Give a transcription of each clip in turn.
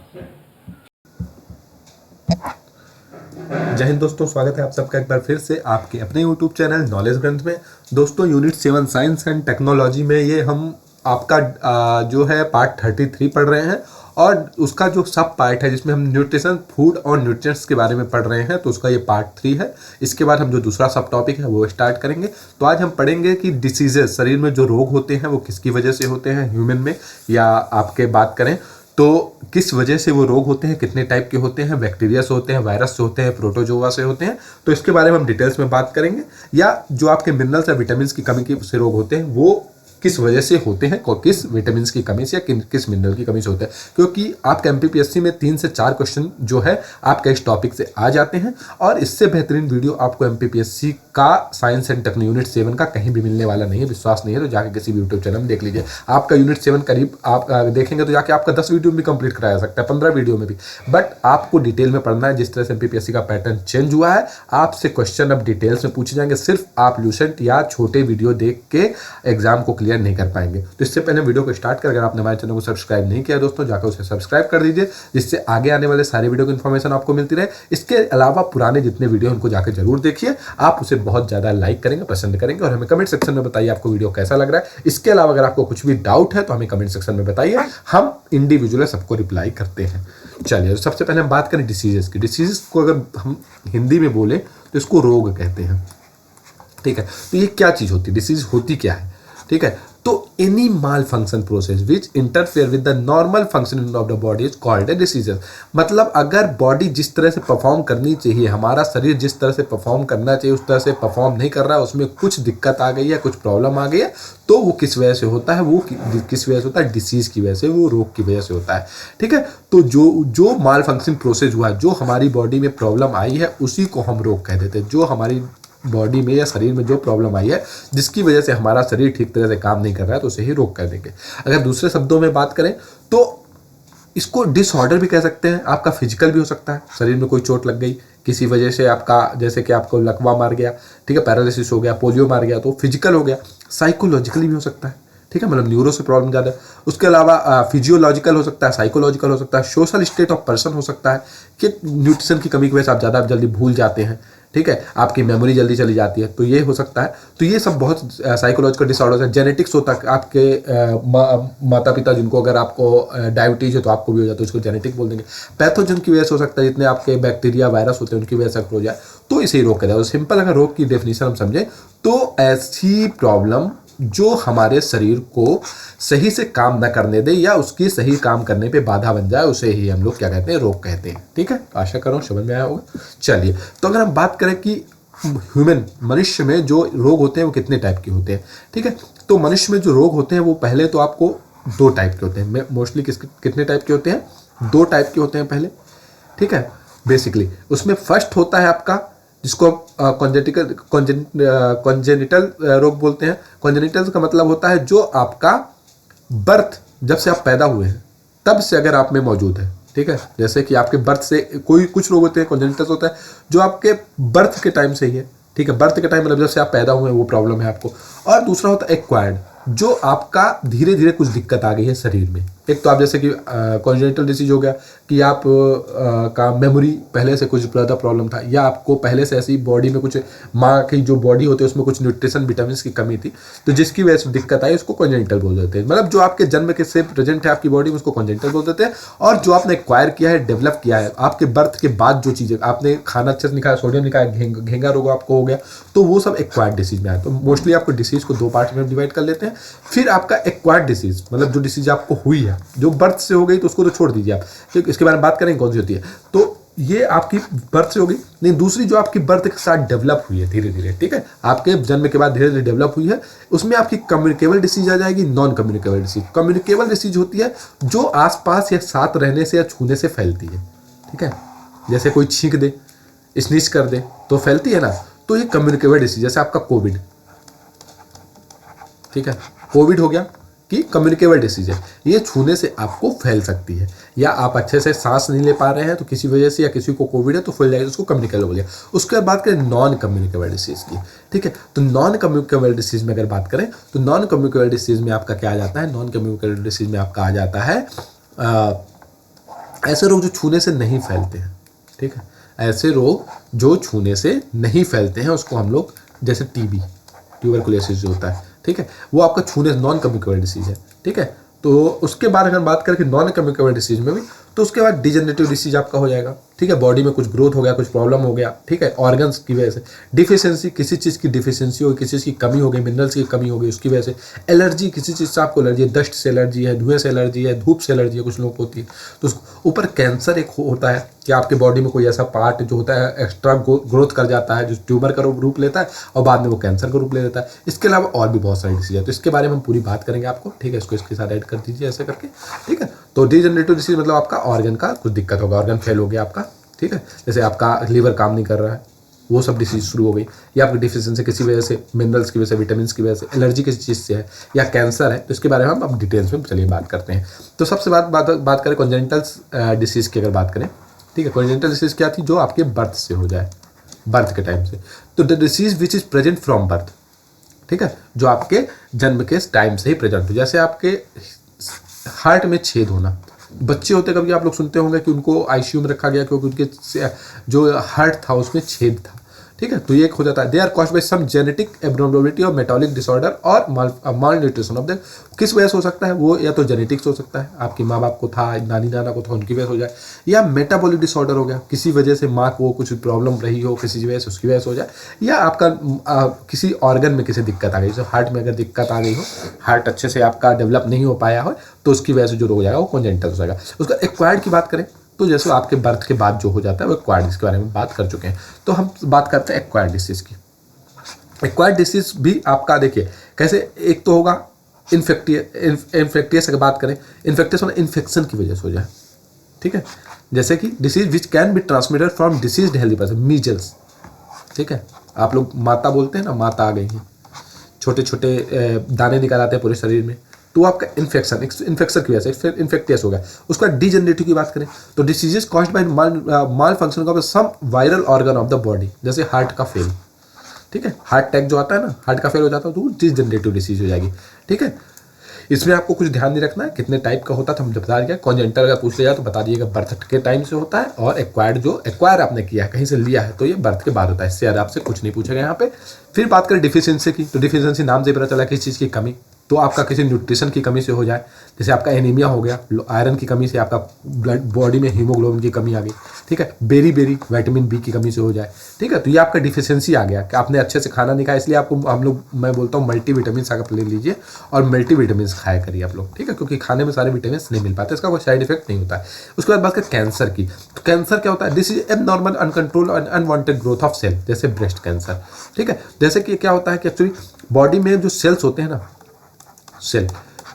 जय हिंद दोस्तों, स्वागत है आप सबका एक बार फिर से आपके अपने YouTube चैनल नॉलेज ग्रंथ में। दोस्तों यूनिट 7 साइंस एंड टेक्नोलॉजी में ये हम आपका जो है पार्ट 33 पढ़ रहे हैं और उसका जो सब पार्ट है जिसमें हम न्यूट्रिशन, फूड और न्यूट्रिएंट्स के बारे में पढ़ रहे हैं, तो उसका ये पार्ट 3 है। इसके बाद हम जो दूसरा सब टॉपिक है वो स्टार्ट करेंगे। तो आज हम पढ़ेंगे कि डिसीजेस, शरीर में जो रोग होते हैं वो किसकी वजह से होते हैं, ह्यूमन में या आपके बात करें तो किस वजह से वो रोग होते हैं, कितने टाइप के होते हैं, बैक्टीरिया से होते हैं, वायरस से होते हैं, प्रोटोजोआ से होते हैं। तो इसके बारे में हम डिटेल्स में बात करेंगे। या जो आपके मिनरल्स या विटामिन की कमी से रोग होते हैं वो किस वजह से होते हैं, किस विटामिन की कमी से या किस मिनरल की कमी से होते हैं। क्योंकि आपके एमपीपीएससी में 3 से 4 क्वेश्चन जो है आपके इस टॉपिक से आ जाते हैं और इससे बेहतरीन वीडियो आपको एमपीपीएससी का साइंस एंड टेक्नो यूनिट 7 का कहीं भी मिलने वाला नहीं है। विश्वास नहीं है तो जाके किसी भी यूट्यूब चैनल में देख लीजिए। आपका यूनिट 7 करीब आप देखेंगे तो जाके आपका 10 वीडियो भी कंप्लीट कराया जा सकता है, 15 वीडियो में भी। बट आपको डिटेल में पढ़ना है। जिस तरह से एमपीपीएससी का पैटर्न चेंज हुआ है, आपसे क्वेश्चन अब डिटेल्स में पूछे जाएंगे। सिर्फ आप ल्यूसेंट या छोटे वीडियो देख के एग्जाम को क्लियर नहीं कर पाएंगे। तो इससे पहले वीडियो को स्टार्ट कर, अगर आपने हमारे चैनल को सब्सक्राइब नहीं किया दोस्तों, जाकर उसे सब्सक्राइब कर दीजिए, जिससे आगे आने वाले सारे वीडियो की इन्फॉर्मेशन आपको मिलती रहे। इसके अलावा पुराने जितने वीडियो उनको जाकर जरूर देखिए। आप उसे बहुत ज़्यादा लाइक करेंगे, पसंद करेंगे और हमें कमेंट सेक्शन में बताइए आपको वीडियो कैसा लग रहा है। इसके अलावा अगर आपको कुछ भी डाउट है तो हमें कमेंट सेक्शन में बताइए, हम इंडिविजुअल सबको रिप्लाई करते हैं। चलिए, तो सबसे पहले हम बात करें डिसीजेस की। डिसीजेस को अगर हम हिंदी में बोले तो इसको रोग कहते हैं। ठीक है, तो ये क्या चीज़ होती है, डिसीज होती क्या है। ठीक है, तो any mall function process which interfere with the normal functioning of the body is called a diseases. मतलब अगर बॉडी जिस तरह से परफॉर्म करनी चाहिए, हमारा शरीर जिस तरह से परफॉर्म करना चाहिए उस तरह से परफॉर्म नहीं कर रहा है, उसमें कुछ दिक्कत आ गई है, कुछ प्रॉब्लम आ गई है, तो वो किस वजह से होता है, वो किस वजह से होता है, डिसीज की वजह से, वो रोग की वजह से होता है। ठीक है, तो जो माल फंक्शन प्रोसेस हुआ, जो हमारी बॉडी में प्रॉब्लम आई है, उसी को हम रोग कह देते हैं। जो हमारी बॉडी में या शरीर में जो प्रॉब्लम आई है, जिसकी वजह से हमारा शरीर ठीक तरह से काम नहीं कर रहा है, तो उसे ही रोग कह देंगे। अगर दूसरे शब्दों में बात करें तो इसको डिसऑर्डर भी कह सकते हैं। आपका फिजिकल भी हो सकता है, शरीर में कोई चोट लग गई किसी वजह से, आपका जैसे कि आपको लकवा मार गया, ठीक है, पैरालिसिस हो गया, पोलियो मार गया, तो फिजिकल हो गया। साइकोलॉजिकली भी हो सकता है, ठीक है, मतलब न्यूरो से प्रॉब्लम ज़्यादा। उसके अलावा फिजियोलॉजिकल हो सकता है, साइकोलॉजिकल हो सकता है, सोशल स्टेट ऑफ पर्सन हो सकता है कि न्यूट्रिशन की कमी की वजह से आप ज़्यादा जल्दी भूल जाते हैं, ठीक है, आपकी मेमोरी जल्दी चली जाती है, तो ये हो सकता है। तो ये सब बहुत साइकोलॉजिकल डिसऑर्डर है। जेनेटिक्स होता है, आपके माता पिता जिनको अगर आपको डायबिटीज है तो आपको भी हो जाता है, उसको जेनेटिक बोल देंगे। पैथोजन की वजह से हो सकता है, जितने आपके बैक्टीरिया वायरस होते हैं उनकी वजह से हो जाए, तो इसे ही रोग कहते हैं। सिंपल अगर रोग की डेफिनेशन हम समझें तो ऐसी प्रॉब्लम जो हमारे शरीर को सही से काम न करने दे या उसकी सही काम करने पे बाधा बन जाए, उसे ही हम लोग क्या कहते हैं, रोग कहते हैं। ठीक है, आशा करूँ समझ में आया होगा। चलिए, तो अगर हम बात करें कि ह्यूमन, मनुष्य में जो रोग होते हैं वो कितने टाइप के होते हैं। ठीक है, तो मनुष्य में जो रोग होते हैं वो पहले तो आपको 2 टाइप के होते हैं। मोस्टली कितने टाइप के होते हैं, 2 टाइप के होते हैं पहले। ठीक है, बेसिकली उसमें फर्स्ट होता है आपका, जिसको कॉन्जेनिटल रोग बोलते हैं। कॉन्जेनिटल का मतलब होता है जो आपका बर्थ, जब से आप पैदा हुए हैं तब से अगर आप में मौजूद है। ठीक है, जैसे कि आपके बर्थ से कुछ रोग होते हैं, कॉन्जेनिटल होता है जो आपके बर्थ के टाइम से ही है। ठीक है, बर्थ के टाइम मतलब जब से आप पैदा हुए हैं वो प्रॉब्लम है आपको। और दूसरा होता है एक्वायर्ड, जो आपका धीरे धीरे कुछ दिक्कत आ गई है शरीर में। एक तो आप जैसे कि कॉन्जेनिटल डिसीज हो गया कि आप का मेमोरी पहले से कुछ ज़्यादा प्रॉब्लम था, या आपको पहले से ऐसी बॉडी में कुछ, माँ की जो बॉडी होती है उसमें कुछ न्यूट्रिशन विटामिन की कमी थी, तो जिसकी वजह से दिक्कत आई, उसको कॉन्जेनिटल बोल देते हैं। मतलब जो आपके जन्म के से प्रेजेंट है आपकी बॉडी में, उसको कॉन्जेनिटल बोल देते हैं। और जो आपने एक्वायर किया है, डेवलप किया है आपके बर्थ के बाद, जो चीज़ें आपने खाना अच्छे से नहीं खाया, सोडियम नहीं खाया, घेंगा रोग आपको हो गया, तो वो सब एक्वायर्ड डिसीज में आया। तो मोस्टली आपको डिसीज को 2 पार्ट में डिवाइड कर लेते हैं। फिर आपका एक्वायर्ड डिसीज, मतलब जो डिसीज आपको हुई है, जो बर्थ से हो गई, तो उसको तो छोड़ दीजिए आप, क्योंकि इसके बारे में बात करेंगे कौन सी होती है। तो ये आपकी बर्थ से हो गई। नहीं, दूसरी जो आपकी बर्थ के साथ डेवलप हुई है धीरे धीरे, ठीक है, आपके जन्म के बाद धीरे धीरे डेवलप हुई है, उसमें आपकी कम्युनिकेबल डिसीज आ जाएगी, non communicable disease. Communicable disease होती है जो आसपास या साथ रहने से या छूने से फैलती है। ठीक है, जैसे कोई छींक दे, स्नीज कर दे तो फैलती है ना, तो ये कम्युनिकेबल डिसीज। जैसे आपका कोविड, ठीक है, कोविड हो गया कि कम्युनिकेबल डिसीज है, ये छूने से आपको फैल सकती है। या आप अच्छे से सांस नहीं ले पा रहे हैं तो किसी वजह से, या किसी को कोविड है तो फैल जाएगा, उसको कम्युनिकेबल बोलिए। उसके बाद बात करें नॉन कम्युनिकेबल डिसीज की। ठीक है, तो नॉन कम्युनिकेबल डिसीज में अगर बात करें तो नॉन कम्युनिकेबल डिसीज में आपका क्या आ जाता है, नॉन कम्युनिकेबल डिसीज में आपका आ जाता है ऐसे रोग जो छूने से नहीं फैलते हैं, ठीक है, ऐसे रोग जो छूने से नहीं फैलते हैं उसको हम लोग, जैसे टीबी, ट्यूबरकुलोसिस जो होता है, ठीक है, वो आपका छूने से नॉन कम्युनिकेबल डिसीज है, ठीक है। तो उसके बाद अगर बात करें कि नॉन कम्युनिकेबल डिसीज में भी, तो उसके बाद डिजेनरेटिव डिसीज आपका हो जाएगा, ठीक है, बॉडी में कुछ ग्रोथ हो गया, कुछ प्रॉब्लम हो गया, ठीक है, ऑर्गन्स की वजह से डिफिशियंसी, किसी चीज़ की डिफिशियंसी हो गई, किसी चीज़ की कमी हो गई, मिनरल्स की कमी हो गई, उसकी वजह से एलर्जी, किसी चीज़ से आपको एलर्जी है, डस्ट से एलर्जी है, धुएं से एलर्जी है, धूप से एलर्जी है, कुछ लोग होती है। तो उसको ऊपर कैंसर एक होता है कि आपके बॉडी में कोई ऐसा पार्ट जो होता है एक्स्ट्रा ग्रोथ कर जाता है, जो ट्यूमर का रूप लेता है और बाद में वो कैंसर का रूप ले लेता है। इसके अलावा और भी बहुत सारी डिसीज है, तो इसके बारे में हम पूरी बात करेंगे आपको, ठीक है, इसको इसके साथ ऐड कर दीजिए ऐसे करके, ठीक है। तो डिजेनरेटिव डिसीज मतलब आपका ऑर्गन का कुछ दिक्कत होगा, ऑर्गन फेल हो गया आपका, ठीक है, जैसे आपका लीवर काम नहीं कर रहा है, वो सब डिसीज शुरू हो गई, या आपकी डिफिशियंसी किसी वजह से, मिनरल्स की वजह से, विटामिन की वजह से, एलर्जी किसी चीज़ से है, या कैंसर है, तो इसके बारे में हम अब डिटेल्स में चलिए बात करते हैं। तो सबसे बात करें कॉन्जेनिटल डिसीज की अगर बात करें, ठीक है, कॉन्जेनिटल डिसीज क्या थी, जो आपके बर्थ से हो जाए, बर्थ के टाइम से। तो the disease which is present from birth, ठीक है, जो आपके जन्म के टाइम से ही प्रेजेंट हो, जैसे आपके हार्ट में छेद होना, बच्चे होते कभी आप लोग सुनते होंगे कि उनको आईसीयू में रखा गया क्योंकि उनके जो हार्ट था उसमें छेद था, ठीक है, तो ये एक हो जाता है। They are caused by some genetic abnormality or metabolic disorder or mall nutrition of the, किस वजह से हो सकता है वो, या तो जेनेटिक्स हो सकता है, आपकी माँ बाप को था, नानी नाना को था, उनकी वजह से हो जाए, या मेटाबॉलिक डिसऑर्डर हो गया, किसी वजह से माँ को कुछ प्रॉब्लम रही हो किसी वजह से, उसकी वजह से हो जाए, या आपका किसी ऑर्गन में किसी दिक्कत आ गई, जैसे हार्ट में अगर दिक्कत आ गई हो, हार्ट अच्छे से आपका डेवलप नहीं हो पाया हो, तो उसकी वजह से जो रोग हो जाएगा वो कॉन्जेनिटल हो जाएगा। उसका एक्वायर्ड की बात करें तो जैसे आपके बर्थ के बाद जो हो जाता है वो एक्वायर्ड, इसके बारे में बात कर चुके हैं। तो हम बात करते हैं एक्वायर्ड डिसीज की। एक्वायर्ड डिसीज भी आपका देखिए कैसे, एक तो होगा इन्फेक्टियस, अगर बात करें इन्फेक्टियस होना इन्फेक्शन की वजह से हो जाए, ठीक है, जैसे कि disease which can be transmitted from disease healthy person, measles, ठीक है, आप लोग माता बोलते हैं ना, माता आ गई है, छोटे छोटे दाने निकल आते हैं पूरे शरीर में, तो आपका इन्फेक्शन की वजह से फिर इन्फेक्टियस हो गया। उसका डिजेनरेटिव की बात करें तो diseases caused by malfunction of some viral organ of the body, जैसे हार्ट का फेल, ठीक है, हार्ट अटैक जो आता है ना, हार्ट का फेल हो जाता है तो वो डिजेनरेटिव डिसीज हो जाएगी, ठीक है। इसमें आपको कुछ ध्यान नहीं रखना है कितने टाइप का होता था, हम बता दिया। कॉन्जेनिटल अगर पूछ लिया तो बता दिएगा बर्थ के टाइम से होता है, और एक्वायर्ड जो एक्वायर आपने किया है कहीं से लिया है तो ये बर्थ के बाद होता है, इससे ज़्यादा आपसे कुछ नहीं पूछेगा यहाँ पे। फिर बात करें डिफिशियंसी की, तो डिफिशियंसी नाम से पता चला किस चीज़ की कमी, तो आपका किसी न्यूट्रिशन की कमी से हो जाए, जैसे आपका एनीमिया हो गया, आयरन की कमी से आपका ब्लड बॉडी में हीमोग्लोबिन की कमी आ गई, ठीक है, बेरी विटामिन बी की कमी से हो जाए, ठीक है, तो ये आपका डिफिशियंसी आ गया कि आपने अच्छे से खाना नहीं खाया, इसलिए आपको मैं बोलता हूँ मल्टी विटामिन आप ले लीजिए और मल्टी विटामिन खाया करिए आप लोग, ठीक है, क्योंकि खाने में सारे विटामिन नहीं मिल पाते, इसका कोई साइड इफेक्ट नहीं होता है। उसके बाद बात करें कैंसर की, तो कैंसर क्या होता है, this is abnormal uncontrol and unwanted growth of cell, जैसे ब्रेस्ट कैंसर, ठीक है, जैसे कि क्या होता है कि एक्चुअली बॉडी में जो सेल्स होते हैं ना, सेल,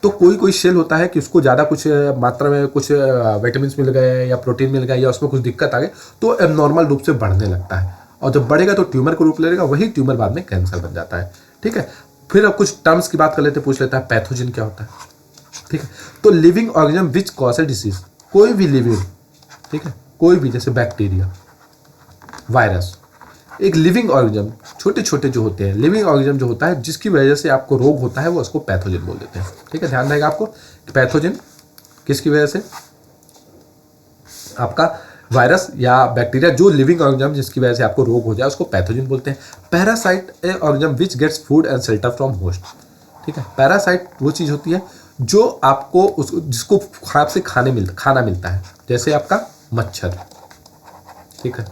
तो कोई सेल होता है कि उसको ज़्यादा कुछ मात्रा में कुछ विटामिन मिल गए या प्रोटीन मिल गया या उसमें कुछ दिक्कत आ गई तो एबनॉर्मल रूप से बढ़ने लगता है, और जब बढ़ेगा तो ट्यूमर को रूप ले लेगा, वही ट्यूमर बाद में कैंसर बन जाता है, ठीक है। फिर अब कुछ टर्म्स की बात कर लेते, पूछ लेता है पैथोजन क्या होता है, ठीक है, तो living organism which cause a disease, कोई भी लिविंग, ठीक है, कोई भी, जैसे बैक्टीरिया, वायरस, एक लिविंग ऑर्गेनिज्म, छोटे छोटे जो होते हैं लिविंग ऑर्गेनिज्म जो होता है जिसकी वजह से आपको रोग होता है वो उसको पैथोजन बोल देते हैं, ठीक है, ध्यान रहेगा आपको कि पैथोजन किसकी वजह से, आपका वायरस या बैक्टीरिया, जो लिविंग ऑर्गेनिज्म जिसकी वजह से आपको रोग हो जाए उसको पैथोजन बोलते हैं। Parasite a organism which gets food and shelter from host, ठीक है, पैरासाइट वो चीज़ होती है जो आपको जिसको आपसे खाना मिलता है, जैसे आपका मच्छर, ठीक है,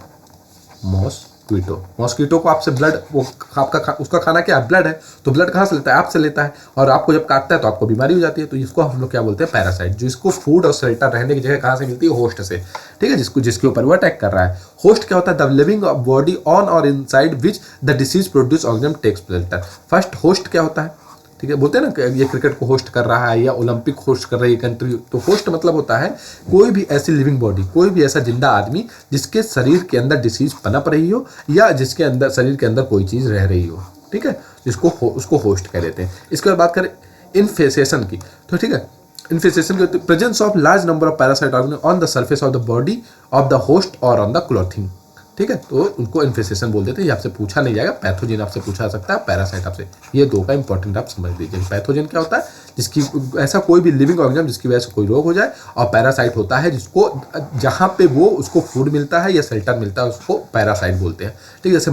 मॉस्किटो को आपसे ब्लड, वो आपका उसका खाना क्या है, ब्लड है, तो ब्लड कहाँ से लेता है, आपसे लेता है, और आपको जब काटता है तो आपको बीमारी हो जाती है, तो इसको हम लोग क्या बोलते हैं, पैरासाइट, जो इसको फूड और शेल्टर रहने की जगह कहाँ से मिलती है, होस्ट से, ठीक है, जिसके ऊपर वो अटैक कर रहा है। होस्ट क्या होता है, the living body on or inside which the disease produce organism takes shelter. First host क्या होता है, ठीक है, बोलते हैं ना ये क्रिकेट को होस्ट कर रहा है या ओलंपिक होस्ट कर रही है कंट्री, तो होस्ट मतलब होता है कोई भी ऐसी लिविंग बॉडी, कोई भी ऐसा जिंदा आदमी जिसके शरीर के अंदर डिसीज पनप रही हो या जिसके अंदर शरीर के अंदर कोई चीज़ रह रही हो, ठीक है, उसको होस्ट कह देते हैं। इसके बाद बात करें इन्फेस्टेशन की, तो ठीक है, इन्फेस्टेशन के presence of large number of parasite organism on the surface of the body of the host और ऑन द क्लॉथिंग, ठीक है, तो उनको इन्फेस्टेशन बोल देते हैं। ये आपसे पूछा नहीं जाएगा। पैथोजन आपसे पूछा जा सकता है, पैरासाइट आपसे। ये दो का इंपॉर्टेंट आप समझ लीजिए। पैथोजन क्या होता है, जिसकी ऐसा कोई भी लिविंग ऑर्गेनिज्म जिसकी वजह से कोई रोग हो जाए, और पैरासाइट होता है जिसको जहाँ पे वो उसको फूड मिलता है या शेल्टर मिलता है उसको पैरासाइट बोलते हैं। ठीक है, जैसे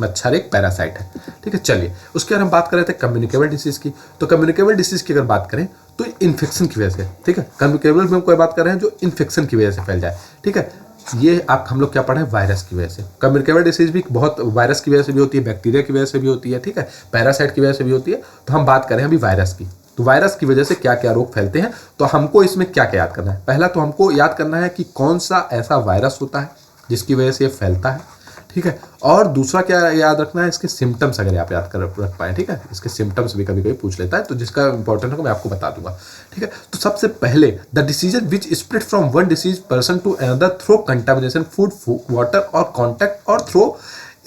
मच्छर एक पैरासाइट है। ठीक है, चलिए उसके बाद हम बात कर रहे थे कम्युनिकेबल डिसीज की। तो कम्युनिकेबल डिसीज की अगर बात करें तो इन्फेक्शन की वजह से, ठीक है, कम्युनिकेबल में हम कोई बात कर रहे हैं जो इन्फेक्शन की वजह से फैल जाए। ठीक है, ये आप हम लोग क्या पढ़े हैं, वायरस की वजह से। कम्युनिकेबल डिसीज भी बहुत वायरस की वजह से भी होती है, बैक्टीरिया की वजह से भी होती है, ठीक है, पैरासाइट की वजह से भी होती है। तो हम बात करें अभी वायरस की। तो वायरस की वजह से क्या क्या रोग फैलते हैं, तो हमको इसमें क्या क्या याद करना है। पहला तो हमको याद करना है कि कौन सा ऐसा वायरस होता है जिसकी वजह से ये फैलता है। ठीक है, और दूसरा क्या याद रखना है, इसके सिम्टम्स अगर आप याद कर रख पाए। ठीक है, इसके सिम्टम्स भी कभी कभी पूछ लेता है, तो जिसका इंपॉर्टेंट है मैं आपको बता दूंगा। ठीक है, तो सबसे पहले the decision which spread from one disease person to another through contamination food water or contact or through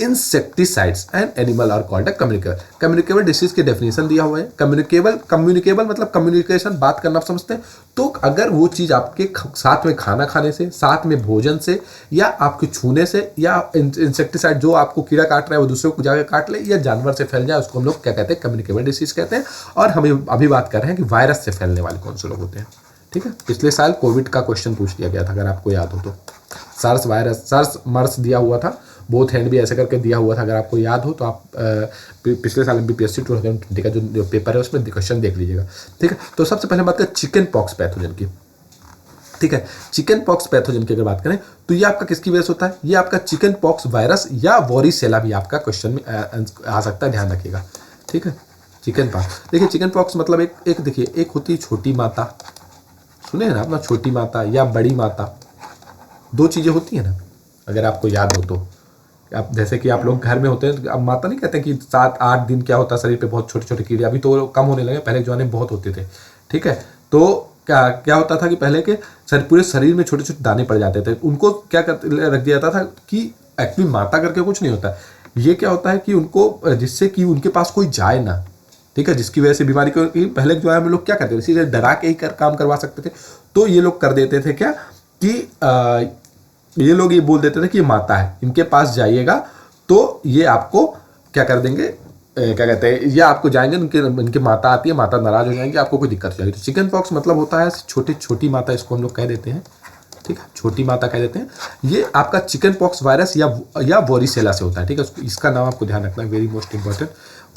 insecticides and animal are called communicable. Communicable disease के डेफिनेशन दिया हुआ है। कम्युनिकेबल मतलब कम्युनिकेशन, बात करना आप समझते हैं। तो अगर वो चीज़ आपके साथ में खाना खाने से, साथ में भोजन से, या आपके छूने से, या इंसेक्टिसाइड जो आपको कीड़ा काट रहा है वो दूसरे को जाकर काट ले, या जानवर से फैल जाए, उसको हम लोग क्या कहते हैं, कम्युनिकेबल डिसीज कहते हैं। और हम अभी बात कर रहे हैं कि वायरस से फैलने वाले कौन से लोग होते हैं। ठीक है, पिछले साल कोविड का क्वेश्चन पूछ लिया गया था, अगर आपको याद हो तो। सार्स वायरस, सार्स मर्स दिया हुआ था, बोथ हैंड भी ऐसे करके दिया हुआ था। अगर आपको याद हो तो आप पिछले साल MBPSC 2020 का जो पेपर है उसमें क्वेश्चन देख लीजिएगा। ठीक है, तो सबसे पहले बात करें चिकन पॉक्स पैथोजन की। ठीक है, चिकन पॉक्स पैथोजन की अगर बात करें तो ये आपका किसकी वजह से होता है, ये आपका चिकन पॉक्स वायरस या वॉरिसेला भी आपका क्वेश्चन में आ सकता है, ध्यान रखिएगा। ठीक है, चिकन पॉक्स, देखिए चिकन पॉक्स मतलब एक देखिए, एक होती है छोटी माता, सुने हैं ना अपना, छोटी माता या बड़ी माता, दो चीज़ें होती हैं ना, अगर आपको याद हो तो। आप जैसे कि आप लोग घर में होते हैं, अब माता नहीं कहते कि 7-8 दिन क्या होता है शरीर पे बहुत छोटे छोटे कीड़े, अभी तो कम होने लगे, पहले जमाने में बहुत होते थे। ठीक है, तो क्या होता था कि पहले के पूरे शरीर में छोटे छोटे दाने पड़ जाते थे, उनको क्या रख दिया जाता था कि एक्चुअली माता करके कुछ नहीं होता, ये क्या होता है कि उनको, जिससे कि उनके पास कोई जाए ना। ठीक है, जिसकी वजह से बीमारी को, पहले जो है हम लोग क्या करते थे, इसीलिए डरा के ही काम करवा सकते थे। तो ये लोग कर देते थे क्या कि ये लोग ये बोल देते थे कि ये माता है, इनके पास जाइएगा तो ये आपको क्या कर देंगे, क्या कहते हैं, ये आपको जाएंगे, इनके माता आती है, माता नाराज हो जाएंगे, आपको कोई दिक्कत हो जाएगी। तो चिकन पॉक्स मतलब होता है छोटी माता, इसको हम लोग कह देते हैं। ठीक है, छोटी माता कह देते हैं। ये आपका चिकन पॉक्स वायरस या वॉरिसेला से होता है। ठीक है, इसका नाम आपको ध्यान रखना है, वेरी मोस्ट इंपॉर्टेंट।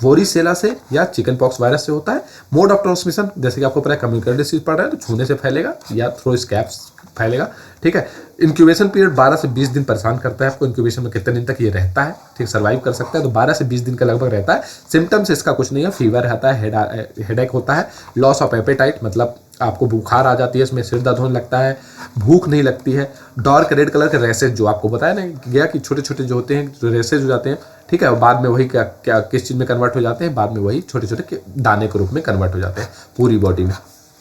वॉरिसेला से या चिकन पॉक्स वायरस से होता है। मोड ऑफ ट्रांसमिशन जैसे कि आपको पता है, कम्युनिकेबल डिसीज पढ़ रहे हैं तो छूने से फैलेगा या थ्रू स्कैब्स फैलेगा। ठीक है, इंक्यूबेशन पीरियड 12 से 20 दिन परेशान करता है आपको। इंक्यूबेशन में कितने दिन तक ये रहता है, ठीक, सर्वाइव कर सकता है, तो 12 से 20 दिन का लगभग रहता है। सिम्टम्स इसका कुछ नहीं है, फीवर रहता है, हेडेक होता है, लॉस ऑफ एपेटाइट मतलब आपको बुखार आ जाती है, इसमें सिर दर्द होने लगता है, भूख नहीं लगती है, डार्क रेड कलर के रेसेज जो आपको बताया ना गया कि छोटे छोटे जो होते हैं, जो रेसेज हो जाते हैं। ठीक है, और बाद में वही क्या किस चीज़ में कन्वर्ट हो जाते हैं, बाद में वही छोटे छोटे दाने के रूप में कन्वर्ट हो जाते हैं पूरी बॉडी में।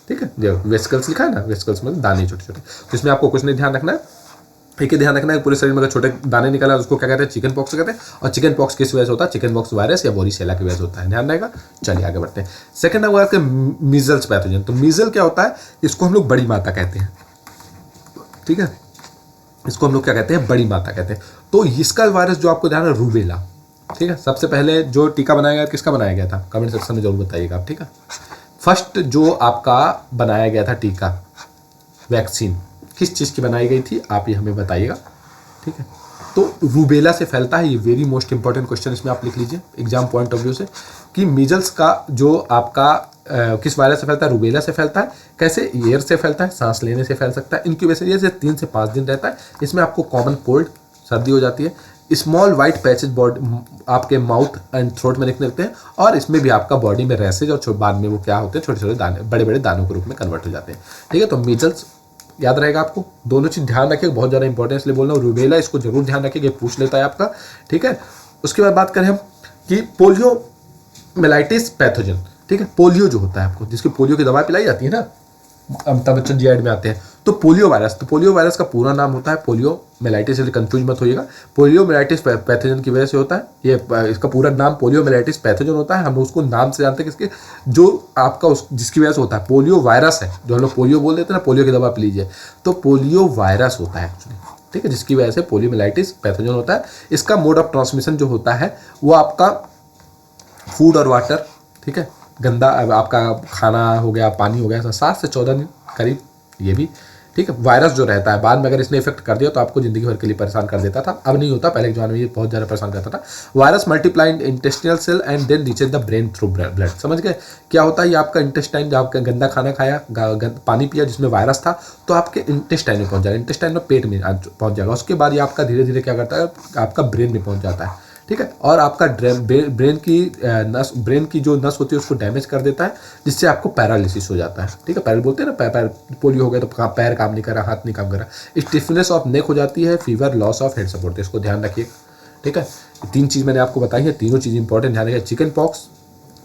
ठीक है, जो वेसिकल्स लिखा है ना, वेसिकल्स में दाने छोटे छोटे, तो इसमें आपको कुछ नहीं ध्यान रखना है, एक ही ध्यान रखना है पूरे शरीर में अगर छोटे दाने निकला उसको क्या कहते हैं, चिकन पॉक्स कहते हैं। और चिकन पॉक्स किस वजह से होता है, चिकन पॉक्स वायरस या वॉरिसेला की वजह से होता है, ध्यान रहेगा। चलिए आगे बढ़ते हैं। सेकंड है आपके मीजल्स पैथोजन। तो मीजल क्या होता है, इसको हम लोग बड़ी माता कहते हैं। ठीक है, इसको हम लोग क्या कहते हैं, बड़ी माता कहते हैं। तो इसका वायरस जो आपको ध्यान है, रूबेला। ठीक है, सबसे पहले जो टीका बनाया गया किसका बनाया गया था, कमेंट सेक्शन में जरूर बताइएगा आप। ठीक है, फर्स्ट जो आपका बनाया गया था टीका, वैक्सीन किस चीज़ की बनाई गई थी, आप ये हमें बताइएगा। ठीक है, तो रूबेला से फैलता है, ये वेरी मोस्ट इंपॉर्टेंट क्वेश्चन इसमें आप लिख लीजिए एग्जाम पॉइंट ऑफ व्यू से, कि मीजल्स का जो आपका किस वायरस से फैलता है, रूबेला से फैलता है। कैसे, एयर से फैलता है, सांस लेने से फैल सकता है। इंक्यूबेशन ये से 3 से 5 दिन रहता है। इसमें आपको कॉमन कोल्ड, सर्दी हो जाती है, स्मॉल वाइट पैचेज बॉडी आपके माउथ एंड थ्रोट में निकलते हैं, और इसमें भी आपका बॉडी में रैसेज, और बाद में वो क्या होते हैं, छोटे छोटे दाने, बड़े बड़े दानों के रूप में कन्वर्ट हो जाते हैं। ठीक है, तो मीजल्स याद रहेगा आपको, दोनों चीज़ ध्यान रखिएगा, बहुत ज़्यादा इंपॉर्टेंट इसलिए बोल रहा हूँ। रूबेला इसको जरूर ध्यान रखिएगा, पूछ लेता है आपका। ठीक है, उसके बाद बात करें हम कि पोलियो मेलाइटिस पैथोजन। ठीक है, पोलियो जो होता है आपको, जिसकी पोलियो की दवा पिलाई जाती है ना, अमिताभ बच्चन जी एड में आते हैं, तो पोलियो वायरस, तो पोलियो वायरस का पूरा नाम होता है पोलियो मेलाइटिस, इसलिए कंफ्यूज मत होइएगा। पोलियो मेलाइटिस पैथोजन की वजह से होता है, ये इसका पूरा नाम पोलियो मेलाइटिस पैथोजन होता है। हम उसको नाम से जानते हैं किसके, जो आपका जिसकी वजह से होता है, पोलियो वायरस है, जो हम लोग पोलियो बोल देते हैं ना, पोलियो की दवा पी लीजिए, तो पोलियो वायरस होता है एक्चुअली। ठीक है, जिसकी वजह से पोलियोमाइलाइटिस पैथोजन होता है। इसका मोड ऑफ ट्रांसमिशन जो होता है वो आपका फूड और वाटर, ठीक है, गंदा आपका खाना हो गया, पानी हो गया, 7 से 14 दिन करीब ये भी, ठीक है। वायरस जो रहता है बाद में अगर इसने इफेक्ट कर दिया तो आपको जिंदगी भर के लिए परेशान कर देता था, अब नहीं होता, पहले के जमाने में ये बहुत ज़्यादा परेशान करता था। Virus multiply in intestinal cell and then reaches the brain through blood. समझ गए क्या होता है? ये आपका इंटेस्टाइन, जब आपका गंदा खाना खाया, पानी पिया जिसमें वायरस था, तो आपके इंटेस्टाइन में पहुंच जाएगा, इंटेस्टाइन में पेट में पहुंच जाएगा। उसके बाद ये आपका धीरे धीरे क्या करता है, आपका ब्रेन में पहुंच जाता है, ठीक है, और आपका ब्रेन की जो नस होती है उसको डैमेज कर देता है, जिससे आपको पैरालिसिस हो जाता है, ठीक है। पैर बोलते हैं ना, पैर पोलियो हो गया तो पैर काम नहीं कर रहा, हाथ नहीं काम कर रहा। स्टिफनेस ऑफ नेक हो जाती है, fever, loss of head support, इसको ध्यान रखिए, ठीक है। 3 चीज़ मैंने आपको बताई है, तीनों चीज़ इंपॉर्टेंट ध्यान रखिए। चिकन पॉक्स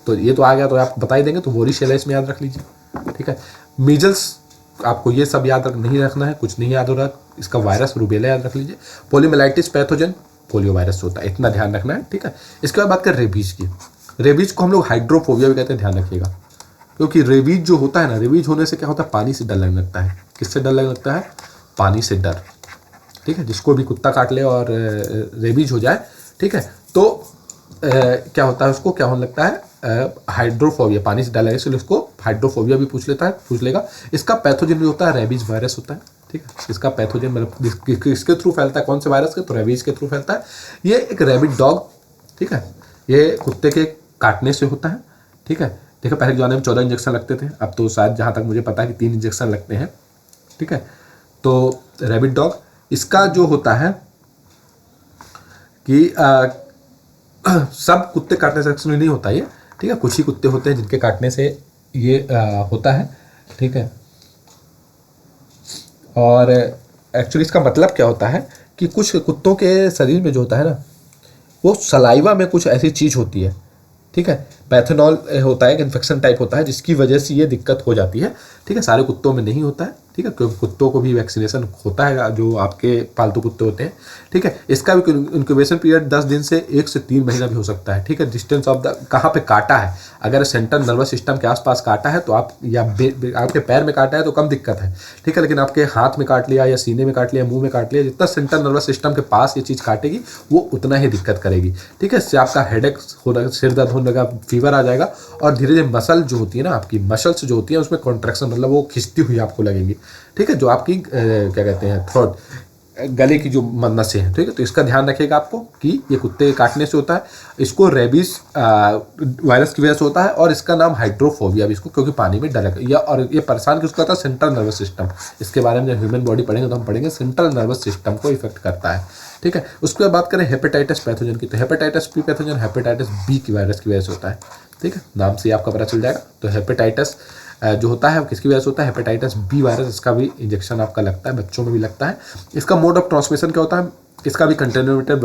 तो ये तो आ गया, तो आप बता ही देंगे, तो वोरिशेला इसमें याद रख लीजिए, ठीक है। मीजल्स आपको ये सब याद नहीं रखना है, कुछ नहीं याद हो रहा, इसका वायरस रूबेला याद रख लीजिए। पोलियोमाइलाइटिस पैथोजन पोलियो वायरस होता है, इतना ध्यान रखना है, ठीक है। इसके बाद बात करें रेबीज की। रेबीज को हम लोग हाइड्रोफोबिया भी कहते हैं, ध्यान रखिएगा, क्योंकि रेबीज जो होता है ना, रेबीज होने से क्या होता है, पानी से डर लगने लगता है। किससे डर लगने लगता है? पानी से डर, ठीक है। जिसको भी कुत्ता काट ले और रेबीज हो जाए, ठीक है, तो क्या होता है, उसको क्या होने लगता है, हाइड्रोफोबिया, पानी से डर लगे, इसलिए उसको हाइड्रोफोबिया भी पूछ लेगा। इसका पैथोजन भी होता है, रेबीज वायरस होता है, ठीक है। इसका पैथोजन मतलब किसके थ्रू फैलता है, कौन से वायरस के? तो रेबीज के थ्रू फैलता है। ये एक रैबिट डॉग, ठीक है, ये कुत्ते के काटने से होता है, ठीक है। देखो पहले के ज़माने में 14 इंजेक्शन लगते थे, अब तो शायद जहाँ तक मुझे पता है कि 3 इंजेक्शन लगते हैं, ठीक है। तो रैबिट डॉग, इसका जो होता है कि सब कुत्ते काटने से एक्चुअली नहीं होता ये, ठीक है। कुछ ही कुत्ते होते हैं जिनके काटने से ये होता है, ठीक है। और एक्चुअली इसका मतलब क्या होता है कि कुछ कुत्तों के शरीर में जो होता है ना, वो सलाइवा में कुछ ऐसी चीज़ होती है, ठीक है। पैथेनॉल होता है, एक इन्फेक्शन टाइप होता है, जिसकी वजह से ये दिक्कत हो जाती है, ठीक है। सारे कुत्तों में नहीं होता है, ठीक है, क्योंकि कुत्तों को भी वैक्सीनेशन होता है, जो आपके पालतू कुत्ते होते हैं, ठीक है। इसका भी इंक्यूबेशन पीरियड 10 दिन से 1 से 3 महीना भी हो सकता है, ठीक है। डिस्टेंस ऑफ द कहाँ पे काटा है, अगर सेंट्रल नर्वस सिस्टम के आसपास काटा है तो आप, या आपके पैर में काटा है तो कम दिक्कत है, ठीक है। लेकिन आपके हाथ में काट लिया, या सीने में काट लिया, मुंह में काट लिया, जितना सेंट्रल नर्वस सिस्टम के पास ये चीज़ काटेगी वो उतना ही दिक्कत करेगी, ठीक है। इससे आपका हेडेक होने, सिर दर्द होने लगा, फीवर आ जाएगा, और धीरे धीरे मसल जो होती है ना, आपकी मसल्स जो होती है उसमें कॉन्ट्रैक्शन, मतलब वो खिंचती हुई आपको लगेंगी, ठीक है। जो आपकी क्या कहते हैं, थ्रोट, गले की जो नसें हैं, ठीक है। तो इसका ध्यान रखिएगा आपको कि ये कुत्ते काटने से होता है। इसको रेबीज वायरस की वजह से होता है, और इसका नाम हाइड्रोफोबिया भी, इसको क्योंकि पानी में डर लगता है। और ये परेशान किसको करता है? Central nervous system. इसके बारे में जब ह्यूमन बॉडी पढ़ेंगे तो हम पढ़ेंगे सेंट्रल नर्वस सिस्टम को इफेक्ट करता है, ठीक है। उसके बाद बात करें हेपेटाइटिस पैथोजन की, तो hepatitis B pathogen hepatitis B की वायरस की वजह से होता है, ठीक है। नाम से आपका पता चल जाएगा। तो हेपेटाइटिस जो होता है किसकी वजह से होता है? Hepatitis B virus. इसका भी इंजेक्शन आपका लगता है, बच्चों में भी लगता है। इसका मोड ऑफ ट्रांसमिशन क्या होता है? इसका भी कंटेमिनेटेड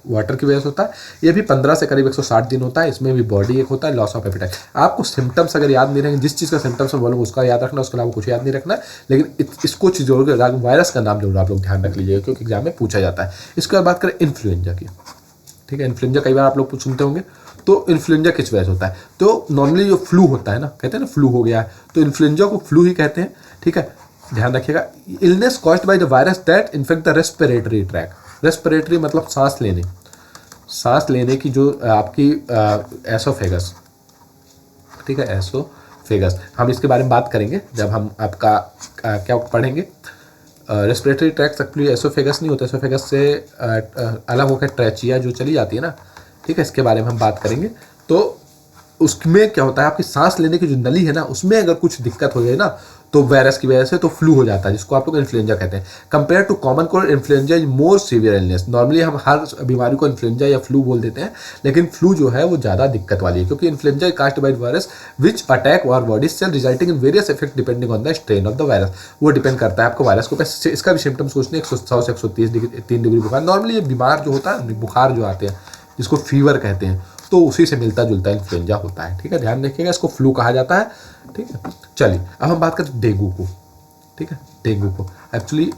वाटर की वजह से होता है। ये भी 15 से करीब 160 दिन होता है। इसमें भी बॉडी एक होता है, लॉस ऑफ एपेटाइट। आपको सिम्टम्स अगर याद नहीं रहेंगे, जिस चीज़ का सिम्टम्स मैं बोलूँगा उसका याद रखना, उसके अलावा कुछ याद नहीं रखना, लेकिन इसको चीज़ जरूर, वायरस का नाम जरूर आप लोग ध्यान रख लीजिएगा, क्योंकि एग्जाम में पूछा जाता है। इसके बाद बात करें इन्फ्लुएंजा की, ठीक है। इन्फ्लुएंजा कई बार आप लोग सुनते होंगे। तो इन्फ्लुएंजा किस वजह से होता है? तो नॉर्मली जो फ्लू होता है ना, कहते हैं ना फ्लू हो गया है, तो इन्फ्लुएंजा को फ्लू ही कहते हैं, ठीक है। ध्यान रखिएगा, illness caused by the virus that infect the respiratory tract. Respiratory मतलब सांस लेने की जो आपकी एसोफेगस, ठीक है, एसोफेगस। हम इसके बारे में बात करेंगे जब हम आपका क्या पढ़ेंगे। रेस्पिरेटरी ट्रैक एक्चुअली एसोफेगस नहीं होता, एसोफेगस से अलग होकर ट्रैचिया जो चली जाती है ना, ठीक है, इसके बारे में हम बात करेंगे। तो उसमें क्या होता है, आपकी सांस लेने की जो नली है ना, उसमें अगर कुछ दिक्कत हो जाए ना, तो वायरस की वजह से तो फ्लू हो जाता है, जिसको आप लोग इन्फ्लुएंजा कहते हैं। Compare to common cold, influenza is more severe illness. Normally हम हर बीमारी को इन्फ्लुएंजा या फ्लू बोल देते हैं, लेकिन फ्लू जो है वो ज़्यादा दिक्कत वाली है, क्योंकि influenza is caused by virus which attack our body cell resulting in various effect depending on the strain of the virus. वो डिपेंड करता है आपको वायरस को। इसका भी सिम्टम्स सोचते हैं, 100 से 130 डिग्री बुखार। नॉर्मली ये बीमार जो होता है, बुखार जो आते हैं, जिसको फीवर कहते हैं, तो उसी से मिलता जुलता इन्फ्लुएंजा होता है, ठीक है। ध्यान रखिएगा, इसको फ्लू कहा जाता है, ठीक है। चलिए अब हम बात करते हैं डेंगू को, ठीक है। डेंगू को एक्चुअली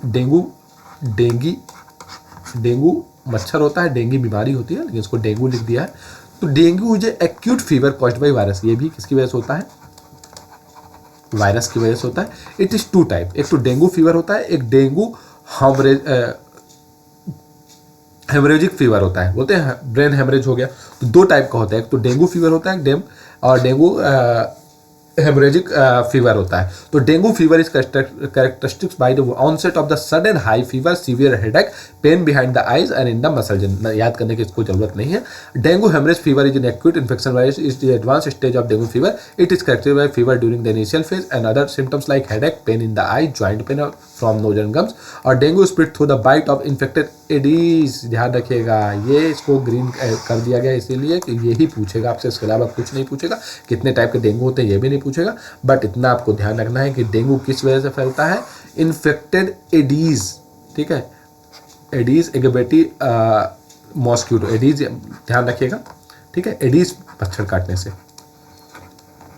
डेंगू मच्छर होता है, डेंगी बीमारी होती है, लेकिन इसको डेंगू लिख दिया है। तो dengue is acute fever caused by virus. ये भी किसकी वजह से होता है? वायरस की वजह से होता है। इट इज 2 टाइप, एक तो डेंगू फीवर होता है, एक डेंगू हेमरेजिक फीवर होता है, बोलते हैं ब्रेन हेमरेज हो गया। तो दो टाइप का होता है, एक तो डेंगू फीवर होता है और डेंगू हेमरेजिक फीवर होता है। तो dengue fever is characteristics by the onset of the sudden high fever, severe headache, pain behind the eyes and in the muscle. याद करने की इसको जरूरत नहीं है। Dengue haemorrhage fever is an acute infection virus, is the advance stage of dengue fever. It is characterized by fever during the initial phase and other symptoms like headache, pain in the eye, joint pain from knows and gums. और dengue spread through the bite of infected Aedes. ध्यान रखिएगा, ये इसको green कर दिया गया इसीलिए कि यही पूछेगा आपसे, इसके अलावा कुछ नहीं पूछेगा। कितने टाइप के डेंगू होते हैं ये भी नहीं पूछेगा, बट इतना आपको ध्यान रखना है कि डेंगू किस वजह से फैलता है, इन्फेक्टेड एडीज। ठीक है, एडीज एगेबेटी मॉस्क्यूटो, एडीज ध्यान रखिएगा। ठीक है, एडीज मच्छर काटने से,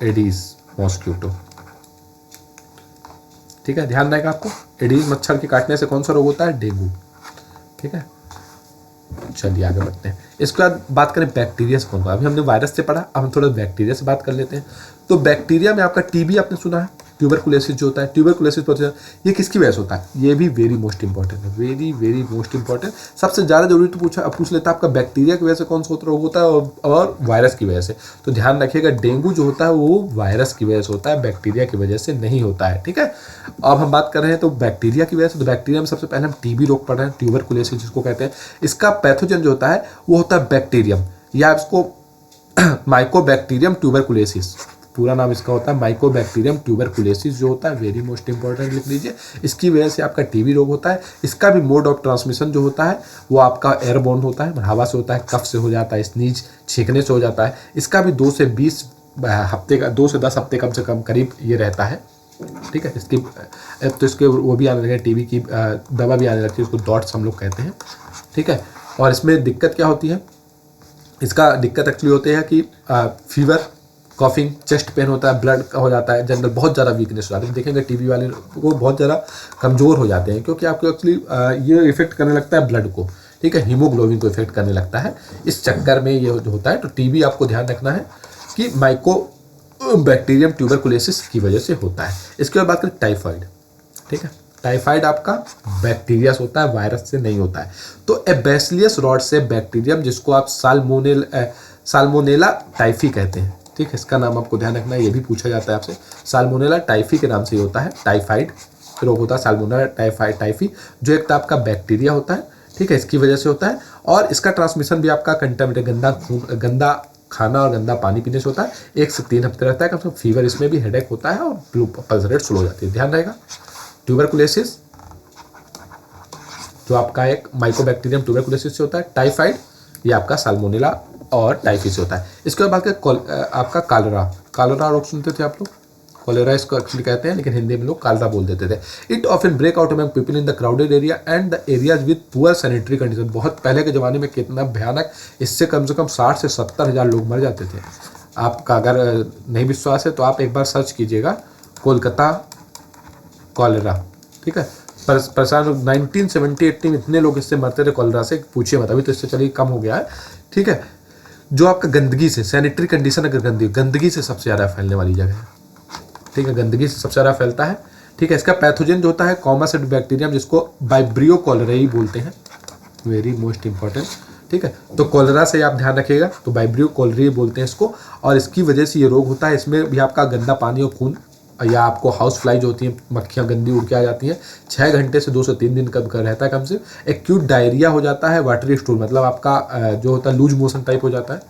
एडीज मॉस्क्यूटो। ठीक है, ध्यान रहेगा आपको, एडीज मच्छर के काटने से कौन सा रोग होता है, डेंगू। ठीक है, चलिए आगे बढ़ते हैं। इसके बाद बात करें बैक्टीरिया से कौन कौन। अभी हमने वायरस से पढ़ा, अब हम थोड़ा बैक्टीरिया से बात कर लेते हैं। तो बैक्टीरिया में आपका टीबी आपने सुना है, ट्यूबरकुलोसिस जो होता है, ट्यूबरकुलोसिस ये किसकी वजह से होता है, ये भी वेरी मोस्ट इंपॉर्टेंट है, वेरी वेरी मोस्ट इंपॉर्टेंट। सबसे ज़्यादा जरूरी तो पूछ लेता है आपका बैक्टीरिया की वजह से कौन सा रोग होता है और वायरस की वजह से। तो ध्यान रखिएगा, डेंगू जो होता है वो वायरस की वजह से होता है, बैक्टीरिया की वजह से नहीं होता है। ठीक है, अब हम बात कर रहे हैं तो बैक्टीरिया की वजह से। तो बैक्टीरिया में सबसे पहले हम टीबी रोग पढ़ रहे हैं, ट्यूबरकुलोसिस जिसको कहते हैं। इसका पैथोजन जो होता है वो होता है बैक्टीरियम, या इसको माइकोबैक्टीरियम ट्यूबरकुलोसिस, पूरा नाम इसका होता है माइकोबैक्टीरियम ट्यूबरकुलोसिस जो होता है, वेरी मोस्ट इंपॉर्टेंट लिख लीजिए। इसकी वजह से आपका टीबी रोग होता है। इसका भी मोड ऑफ ट्रांसमिशन जो होता है वो आपका एयरबोर्न होता है, हवा से होता है, कफ से हो जाता है, स्नीज छींकने से हो जाता है। इसका भी 2 से 20 हफ्ते का, 2 से 10 हफ्ते कम से कम करीब ये रहता है। ठीक है, इसकी तो इसके वो भी आने लगे, टीबी की दवा भी आने लगती है, उसको डॉट्स हम लोग कहते हैं। ठीक है, और इसमें दिक्कत क्या होती है, इसका दिक्कत एक्चुअली होती है कि फीवर, कॉफिंग, चेस्ट पेन होता है, ब्लड का हो जाता है, जनरल बहुत ज़्यादा वीकनेस हो जाती है। देखेंगे टीबी वाले को बहुत ज़्यादा कमज़ोर हो जाते हैं, क्योंकि आपको एक्चुअली ये इफेक्ट करने लगता है ब्लड को। ठीक है, हीमोग्लोबिन को इफेक्ट करने लगता है, इस चक्कर में ये जो होता है। तो टीबी आपको ध्यान रखना है कि माइकोबैक्टीरियम ट्यूबरकुलोसिस की वजह से होता है। इसके बाद बात करें टाइफाइड। ठीक है, टाइफाइड आपका बैक्टीरिया से होता है, वायरस से नहीं होता है। तो ए बैसिलियस रॉड से बैक्टीरियम, जिसको आप साल्मोनेला टाइफी कहते हैं। ठीक है, इसका नाम आपको ध्यान रखना है, ये भी पूछा जाता है आपसे। साल्मोनेला टाइफी के नाम से ये होता है, टाइफाइड रोग होता है, साल्मोनेला टाइफी, जो एक टाइप का बैक्टीरिया होता है। ठीक है, इसकी वजह से होता है। और इसका ट्रांसमिशन भी आपका कंटामिनेटेड गंदा खाना और गंदा पानी पीने से होता है। 1 से 3 हफ्ते रहता है, कम से कम फीवर इसमें भी, हेडेक होता है और पल्स रेट स्लो हो जाती है। ध्यान रहेगा, ट्यूबरकुलोसिस जो आपका एक माइकोबैक्टीरियम ट्यूबरकुलोसिस से होता है, टाइफाइड ये आपका साल्मोनेला और टाइफी से होता है। इसके बाद आपका कालरा रोग सुनते थे आप लोग, कॉलेरा इसको एक्चुअली कहते हैं, लेकिन हिंदी में लोग कालरा बोल देते थे। It often break out among people in the crowded area and the areas with poor sanitary condition. बहुत पहले के ज़माने में कितना भयानक, इससे कम से कम 60 से 70 हज़ार लोग मर जाते थे। आपका अगर नहीं विश्वास है तो आप एक बार सर्च कीजिएगा, कोलकाता कॉलेरा। ठीक है, परेशान 1970-80 में इतने लोग इससे मरते थे कॉलेरा से, पूछिए मत। अभी तो इससे चलिए कम हो गया है। ठीक है, जो आपका गंदगी से, सैनिटरी कंडीशन, अगर गंदगी से सबसे ज़्यादा फैलने वाली जगह है। ठीक है, गंदगी से सबसे ज़्यादा फैलता है। ठीक है, इसका पैथोजन जो होता है कॉमन बैक्टीरियम, जिसको वाइब्रियो कॉलेराई बोलते हैं, वेरी मोस्ट इंपॉर्टेंट। ठीक है, तो कॉलेरा से आप ध्यान रखिएगा, तो वाइब्रियो कॉलेराई बोलते हैं इसको, और इसकी वजह से ये रोग होता है। इसमें भी आपका गंदा पानी और खून, या आपको हाउस फ्लाई जो होती हैं, मक्खियाँ गंदी उड़ के आ जाती हैं, 6 घंटे से 2 से 3 दिन कब रहता है कम से। एक्यूट डायरिया हो जाता है, वाटरी स्टूल, मतलब आपका जो होता है लूज मोशन टाइप हो जाता है,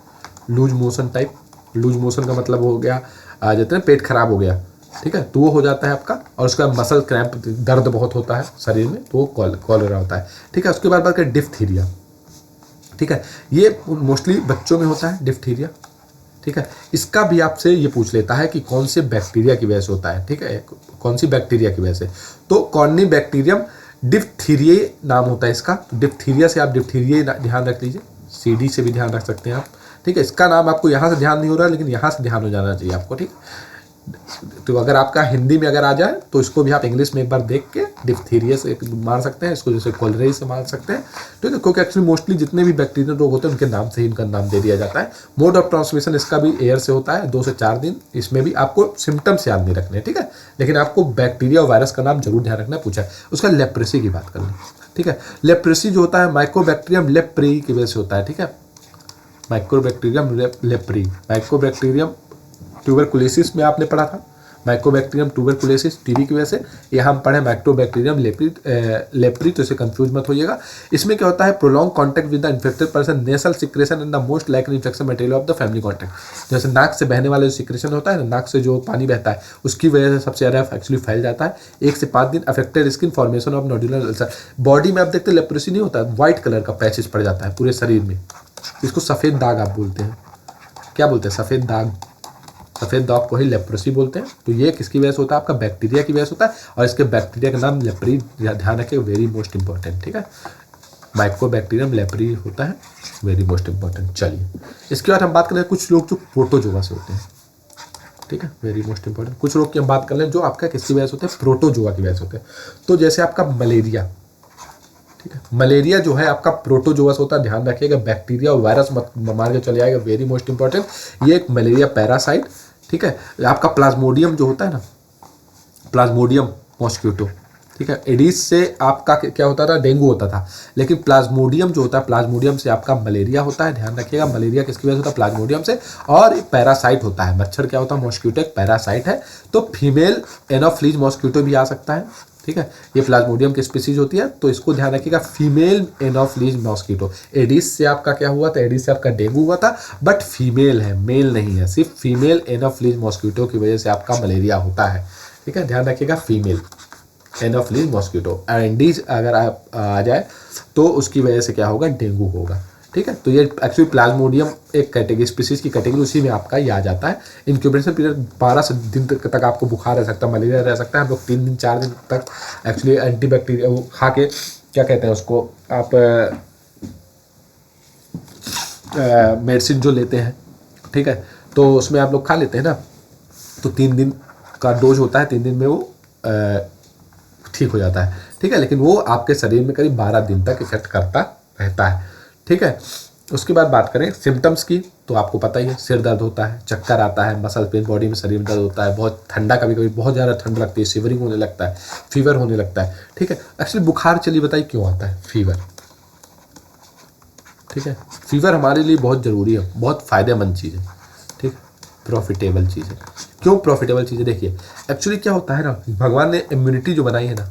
लूज मोशन का मतलब हो गया कहते हैं पेट खराब हो गया। ठीक है, तो वो हो जाता है आपका, और उसका मसल क्रैम्प, दर्द बहुत होता है शरीर में, तो वो कॉलेरा होता है। ठीक है, उसके बाद बात करें डिफ्थीरिया। ठीक है, ये मोस्टली बच्चों में होता है डिफ्थीरिया। ठीक है, इसका भी आपसे ये पूछ लेता है कि कौन से बैक्टीरिया की वजह से होता है। ठीक है, कौन सी बैक्टीरिया की वजह से, तो कॉर्निबैक्टीरियम डिफ्थीरियाई नाम होता है इसका। तो डिफ्थीरिया से आप डिफ्थीरियाई ध्यान रख लीजिए, CD से भी ध्यान रख सकते हैं आप। ठीक है, इसका नाम आपको यहाँ से ध्यान नहीं हो रहा है, लेकिन यहाँ से ध्यान हो जाना चाहिए आपको। ठीक, तो अगर आपका हिंदी में अगर आ जाए तो इसको भी आप इंग्लिश में एक बार देख के डिफ्थीरिया से मार सकते हैं, इसको जैसे कॉलेरा से मार सकते हैं। ठीक है, क्योंकि एक्चुअली मोस्टली जितने भी बैक्टीरियल रोग होते हैं उनके नाम से ही इनका नाम दे दिया जाता है। मोड ऑफ ट्रांसमिशन इसका भी एयर से होता है, 2 से 4 दिन। इसमें भी आपको सिम्टम्स याद नहीं रखने। ठीक है, लेकिन आपको बैक्टीरिया और वायरस का नाम जरूर ध्यान रखना पूछा है। उसका लेप्रेसी की बात कर लें, ठीक है। लेप्रेसी जो होता है माइकोबैक्टीरियम लेप्री की वजह से होता है, ठीक है। माइकोबैक्टीरियम लेप्री, माइकोबैक्टीरियम ट्यूबरकुलोसिस में आपने पढ़ा था, माइकोबैक्टीरियम ट्यूबरकुलोसिस टीबी की वजह से। यहाँ हम पढ़े माइकोबैक्टीरियम लेप्री, तो इसे कंफ्यूज मत होइएगा। इसमें क्या होता है, prolong contact with the infected person, nasal secretion and the most likely infection material of the family contact. जैसे नाक से बहने वाला जो सिक्रेशन होता है ना, नाक से जो पानी बहता है, उसकी वजह से सबसे ज़्यादा एक्चुअली फैल जाता है। 1 से 5 दिन affected skin, formation of nodular ulcer. Body में आप देखते हैं लेप्रेसी नहीं होता, व्हाइट कलर का पैचेस पड़ जाता है पूरे शरीर में, इसको सफ़ेद दाग आप बोलते हैं। क्या बोलते हैं, सफ़ेद दाग। सफ़ेद दाग को ही लेप्रेसी बोलते हैं। तो ये किसकी वजह से होता है, आपका बैक्टीरिया की वजह से होता है, और इसके बैक्टीरिया का नाम लेप्री, ध्यान रखिए, वेरी मोस्ट इंपॉर्टेंट, ठीक है। माइकोबैक्टीरियम लेप्री होता है, वेरी मोस्ट इंपॉर्टेंट। चलिए इसके बाद हम बात करें कुछ लोग जो प्रोटोजोआ से होते हैं, ठीक है, वेरी मोस्ट इंपॉर्टेंट। कुछ लोग की हम बात कर लें जो आपका किसकी वजह से होते हैं, प्रोटोजोआ की वजह से होते हैं। तो जैसे आपका मलेरिया, ठीक है, मलेरिया जो है आपका प्रोटोजोआ से होता है, ध्यान रखिएगा। बैक्टीरिया और वायरस मत मार के चले आएगा, वेरी मोस्ट इंपॉर्टेंट। ये एक मलेरिया पैरासाइट, ठीक है। आपका प्लाज्मोडियम जो होता है ना, प्लाज्मोडियम मॉस्किटो, ठीक है। एडिस से आपका क्या होता था, डेंगू होता था, लेकिन प्लाज्मोडियम जो होता है, प्लाज्मोडियम से आपका मलेरिया होता है, ध्यान रखिएगा। मलेरिया किसकी वजह से होता है, प्लाज्मोडियम से। और पैरासाइट होता है, मच्छर क्या होता है, मॉस्किटो एक पैरासाइट है। तो फीमेल एनोफ्लीज मॉस्किटो भी आ सकता है, ठीक है। ये प्लाज्मोडियम की स्पीसीज होती है, तो इसको ध्यान रखिएगा, फीमेल एनोफ्लीज मॉस्किटो। एडिस से आपका क्या हुआ था, एडिस से आपका डेंगू हुआ था, बट फीमेल है, मेल नहीं है। सिर्फ फीमेल एनोफ्लीज मॉस्किटो की वजह से आपका मलेरिया होता है, ठीक है, ध्यान रखिएगा, फीमेल एनोफ्लीज मॉस्किटो। एंडीज अगर आप आ जाए तो उसकी वजह से क्या होगा, डेंगू होगा, ठीक है। तो ये एक्चुअली प्लाज्मोडियम एक कैटेगरी, स्पीसीज की कैटेगरी, उसी में आपका ये आ जाता है। इंक्यूबेशन पीरियड 12 दिन तक आपको बुखार रह सकता है, मलेरिया रह सकता है। हम लोग 3 दिन 4 दिन तक एक्चुअली एंटीबैक्टीरिया वो खा के, क्या कहते हैं उसको आप, मेडिसिन जो लेते हैं, ठीक है, तो उसमें आप लोग खा लेते हैं ना, तो 3 दिन का डोज होता है, 3 दिन में वो ठीक हो जाता है, ठीक है। लेकिन वो आपके शरीर में करीब 12 दिन तक इफेक्ट करता रहता है, ठीक है। उसके बाद बात करें सिम्टम्स की, तो आपको पता ही है, सिर दर्द होता है, चक्कर आता है, मसल पेन, बॉडी में शरीर में दर्द होता है, बहुत ठंडा, कभी कभी बहुत ज़्यादा ठंड लगती है, शिवरिंग होने लगता है, फीवर होने लगता है, ठीक है। एक्चुअली बुखार, चलिए बताइए क्यों आता है फीवर, ठीक है। फीवर हमारे लिए बहुत ज़रूरी है, बहुत फ़ायदेमंद चीज़ है, ठीक है, प्रॉफिटेबल चीज़ है। क्यों प्रॉफिटेबल चीज़ है, देखिए एक्चुअली क्या होता है ना, भगवान ने इम्यूनिटी जो बनाई है ना,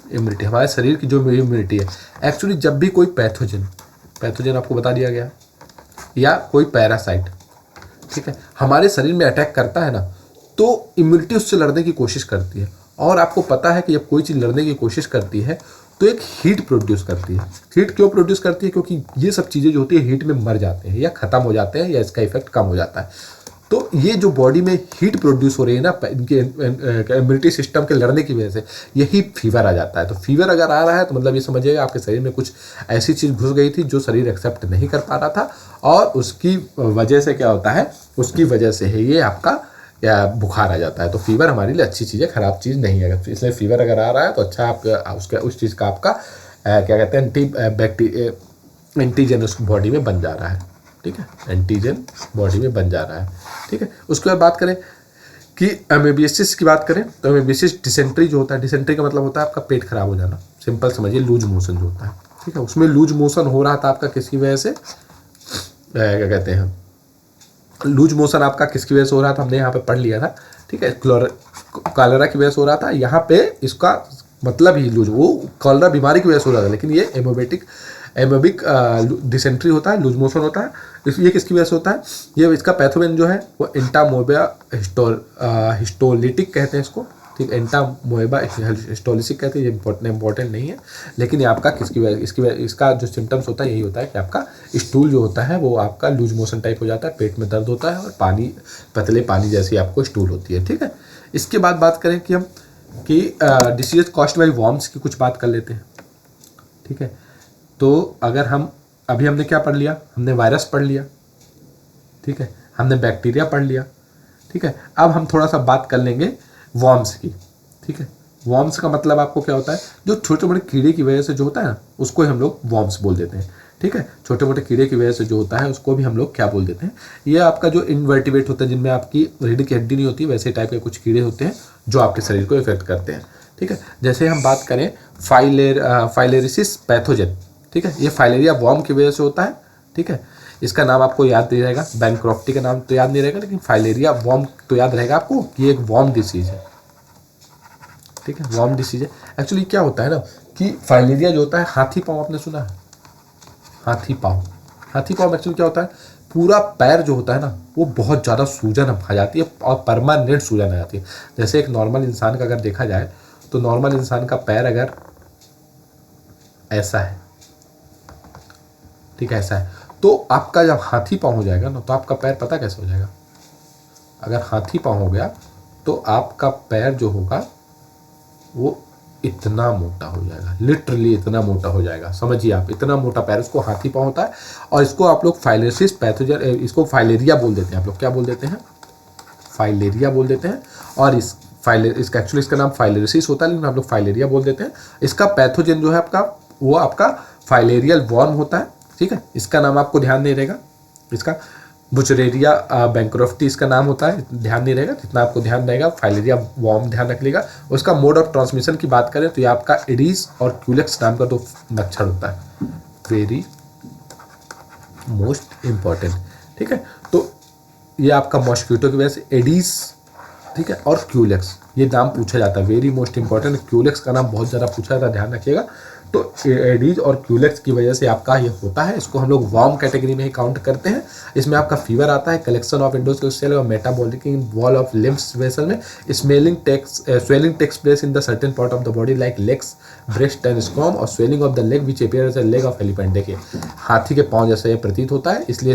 इम्यूनिटी हमारे शरीर की जो इम्यूनिटी है, एक्चुअली जब भी कोई पैथोजन आपको बता दिया गया, या कोई पैरासाइट, ठीक है, हमारे शरीर में अटैक करता है ना, तो इम्यूनिटी उससे लड़ने की कोशिश करती है। और आपको पता है कि जब कोई चीज़ लड़ने की कोशिश करती है तो एक हीट प्रोड्यूस करती है। हीट क्यों प्रोड्यूस करती है, क्योंकि ये सब चीज़ें जो होती है हीट में मर जाते हैं, या ख़त्म हो जाते हैं, या इसका इफेक्ट कम हो जाता है। तो ये जो बॉडी में हीट प्रोड्यूस हो रही है ना, इनके इम्यूनिटी सिस्टम के लड़ने की वजह से यही फीवर आ जाता है। तो फीवर अगर आ रहा है तो मतलब ये समझिएगा आपके शरीर में कुछ ऐसी चीज़ घुस गई थी जो शरीर एक्सेप्ट नहीं कर पा रहा था, और उसकी वजह से क्या होता है, उसकी वजह से है ये आपका या बुखार आ जाता है। तो फीवर हमारे लिए अच्छी चीज़ है, ख़राब चीज़ नहीं है। इसलिए फीवर अगर आ रहा है तो अच्छा आप उसका उस चीज़ का आपका क्या कहते हैं, एंटीजन उस बॉडी में बन जा रहा है, ठीक है, एंटीजन बॉडी में बन जा रहा है, ठीक है। उसके बाद बात करें कि एमेबियासिस की बात करें, तो एमेबियासिस डिसेंट्री जो होता है, डिसेंट्री का मतलब होता है आपका पेट खराब हो जाना, सिंपल समझिए, लूज मोशन जो होता है, ठीक है। उसमें लूज मोशन हो रहा था आपका किसकी वजह से, क्या कहते हैं, लूज मोशन आपका किसकी वजह से हो रहा था, हमने यहाँ पे पढ़ लिया था, ठीक है, कॉलरा की वजह से हो रहा था। यहाँ पे इसका मतलब ही लूज, वो कॉलरा बीमारी की वजह से हो रहा था, लेकिन ये एमोबिक डिसेंट्री होता है, लूज मोशन होता है। ये किसकी वजह से होता है, ये इसका पैथोजन जो है वो एंटामोeba हिस्टोलिटिक कहते हैं इसको, ठीक, एंटामोeba हिस्टोलिटिक कहते हैं। ये इंपॉर्टेंट नहीं है, लेकिन ये आपका किसकी वजह, इसका जो सिम्टम्स होता है यही होता है कि आपका स्टूल जो होता है वो आपका लूज मोशन टाइप हो जाता है, पेट में दर्द होता है, और पानी, पतले पानी जैसी आपको स्टूल होती है, ठीक है। इसके बाद बात करें कि हम कि डिसीज कॉज्ड बाय वर्म्स की कुछ बात कर लेते हैं, ठीक है। तो अगर हम अभी हमने क्या पढ़ लिया, हमने वायरस पढ़ लिया, ठीक है, हमने बैक्टीरिया पढ़ लिया, ठीक है। अब हम थोड़ा सा बात कर लेंगे वर्म्स की, ठीक है। वर्म्स का मतलब आपको क्या होता है, जो छोटे बड़े कीड़े की वजह से जो होता है ना, उसको हम लोग वर्म्स बोल देते हैं, ठीक है। छोटे मोटे कीड़े की वजह से जो होता है उसको भी हम लोग क्या बोल देते हैं, ये आपका जो इनवर्टिब्रेट होता है जिनमें आपकी रीढ़ की हड्डी नहीं होती, वैसे टाइप के कुछ कीड़े होते हैं जो आपके शरीर को इफेक्ट करते हैं। ठीक है। जैसे हम बात करें फाइलेरिसिस पैथोजन, ठीक है, ये फाइलेरिया वॉर्म की वजह से होता है। ठीक है। इसका नाम आपको याद नहीं रहेगा, बैंक्रॉफ्टी का नाम तो याद नहीं रहेगा, लेकिन फाइलेरिया वॉर्म तो याद रहेगा आपको कि एक वॉर्म डिसीज है। ठीक है, वॉर्म डिसीज है। एक्चुअली क्या होता है ना कि फाइलेरिया जो होता है, हाथी पाँव आपने सुना है, हाथी पाँव। हाथी पाँव में एक्चुअली क्या होता है, पूरा पैर जो होता है ना वो बहुत ज़्यादा सूजन आ जाती है और परमानेंट सूजन आ जाती है। जैसे एक नॉर्मल इंसान का अगर देखा जाए तो नॉर्मल इंसान का पैर अगर ऐसा है, ठीक है, ऐसा है, तो आपका जब हाथी पाँव हो जाएगा ना तो आपका पैर पता कैसे हो जाएगा, अगर हाथी पाँव हो गया तो आपका पैर जो होगा वो इतना मोटा हो जाएगा, लिटरली इतना मोटा हो जाएगा, समझिए आप, इतना मोटा पैर, उसको हाथी पाँव होता है। और इसको आप लोग फाइलेरिसिस पैथोजन, इसको फाइलेरिया बोल देते हैं, आप लोग क्या बोल देते हैं, फाइलेरिया बोल देते हैं। और इसका एक्चुअली इसका नाम फाइलेरिसिस होता है, लेकिन आप लोग फाइलेरिया बोल देते हैं। इसका पैथोजन जो है आपका वो आपका फाइलेरियल वॉर्म होता है। ठीक है, इसका नाम आपको ध्यान नहीं रहेगा, इसका बुचरेरिया बैंक्रॉफ्टी इसका नाम होता है, ध्यान नहीं रहेगा, जितना आपको ध्यान रहेगा फाइलेरिया वॉर्म ध्यान रख लेगा। उसका मोड ऑफ ट्रांसमिशन की बात करें तो ये आपका एडीज और क्यूलेक्स नाम का दो मच्छर होता है, वेरी मोस्ट इम्पॉर्टेंट। ठीक है, तो ये आपका मॉस्किटो की वजह से एडीज, ठीक है, और क्यूलेक्स ये नाम पूछा जाता है, वेरी मोस्ट इंपॉर्टेंट। क्यूलेक्स का नाम बहुत ज़्यादा पूछा जाता है, ध्यान रखिएगा। तो एडीज और क्यूलेक्स की वजह से आपका ये होता है, इसको हम लोग वार्म कैटेगरी में ही काउंट करते हैं। इसमें आपका फीवर आता है, कलेक्शन ऑफ एंडोथेलियल सेल और metabolic in wall of lymphs vessel में, swelling takes place in the certain part of the body like legs, breast and scrotum, और swelling of the leg which appear as a leg of elephant. देखिए हाथी के पाँव जैसा ये प्रतीत होता है, इसलिए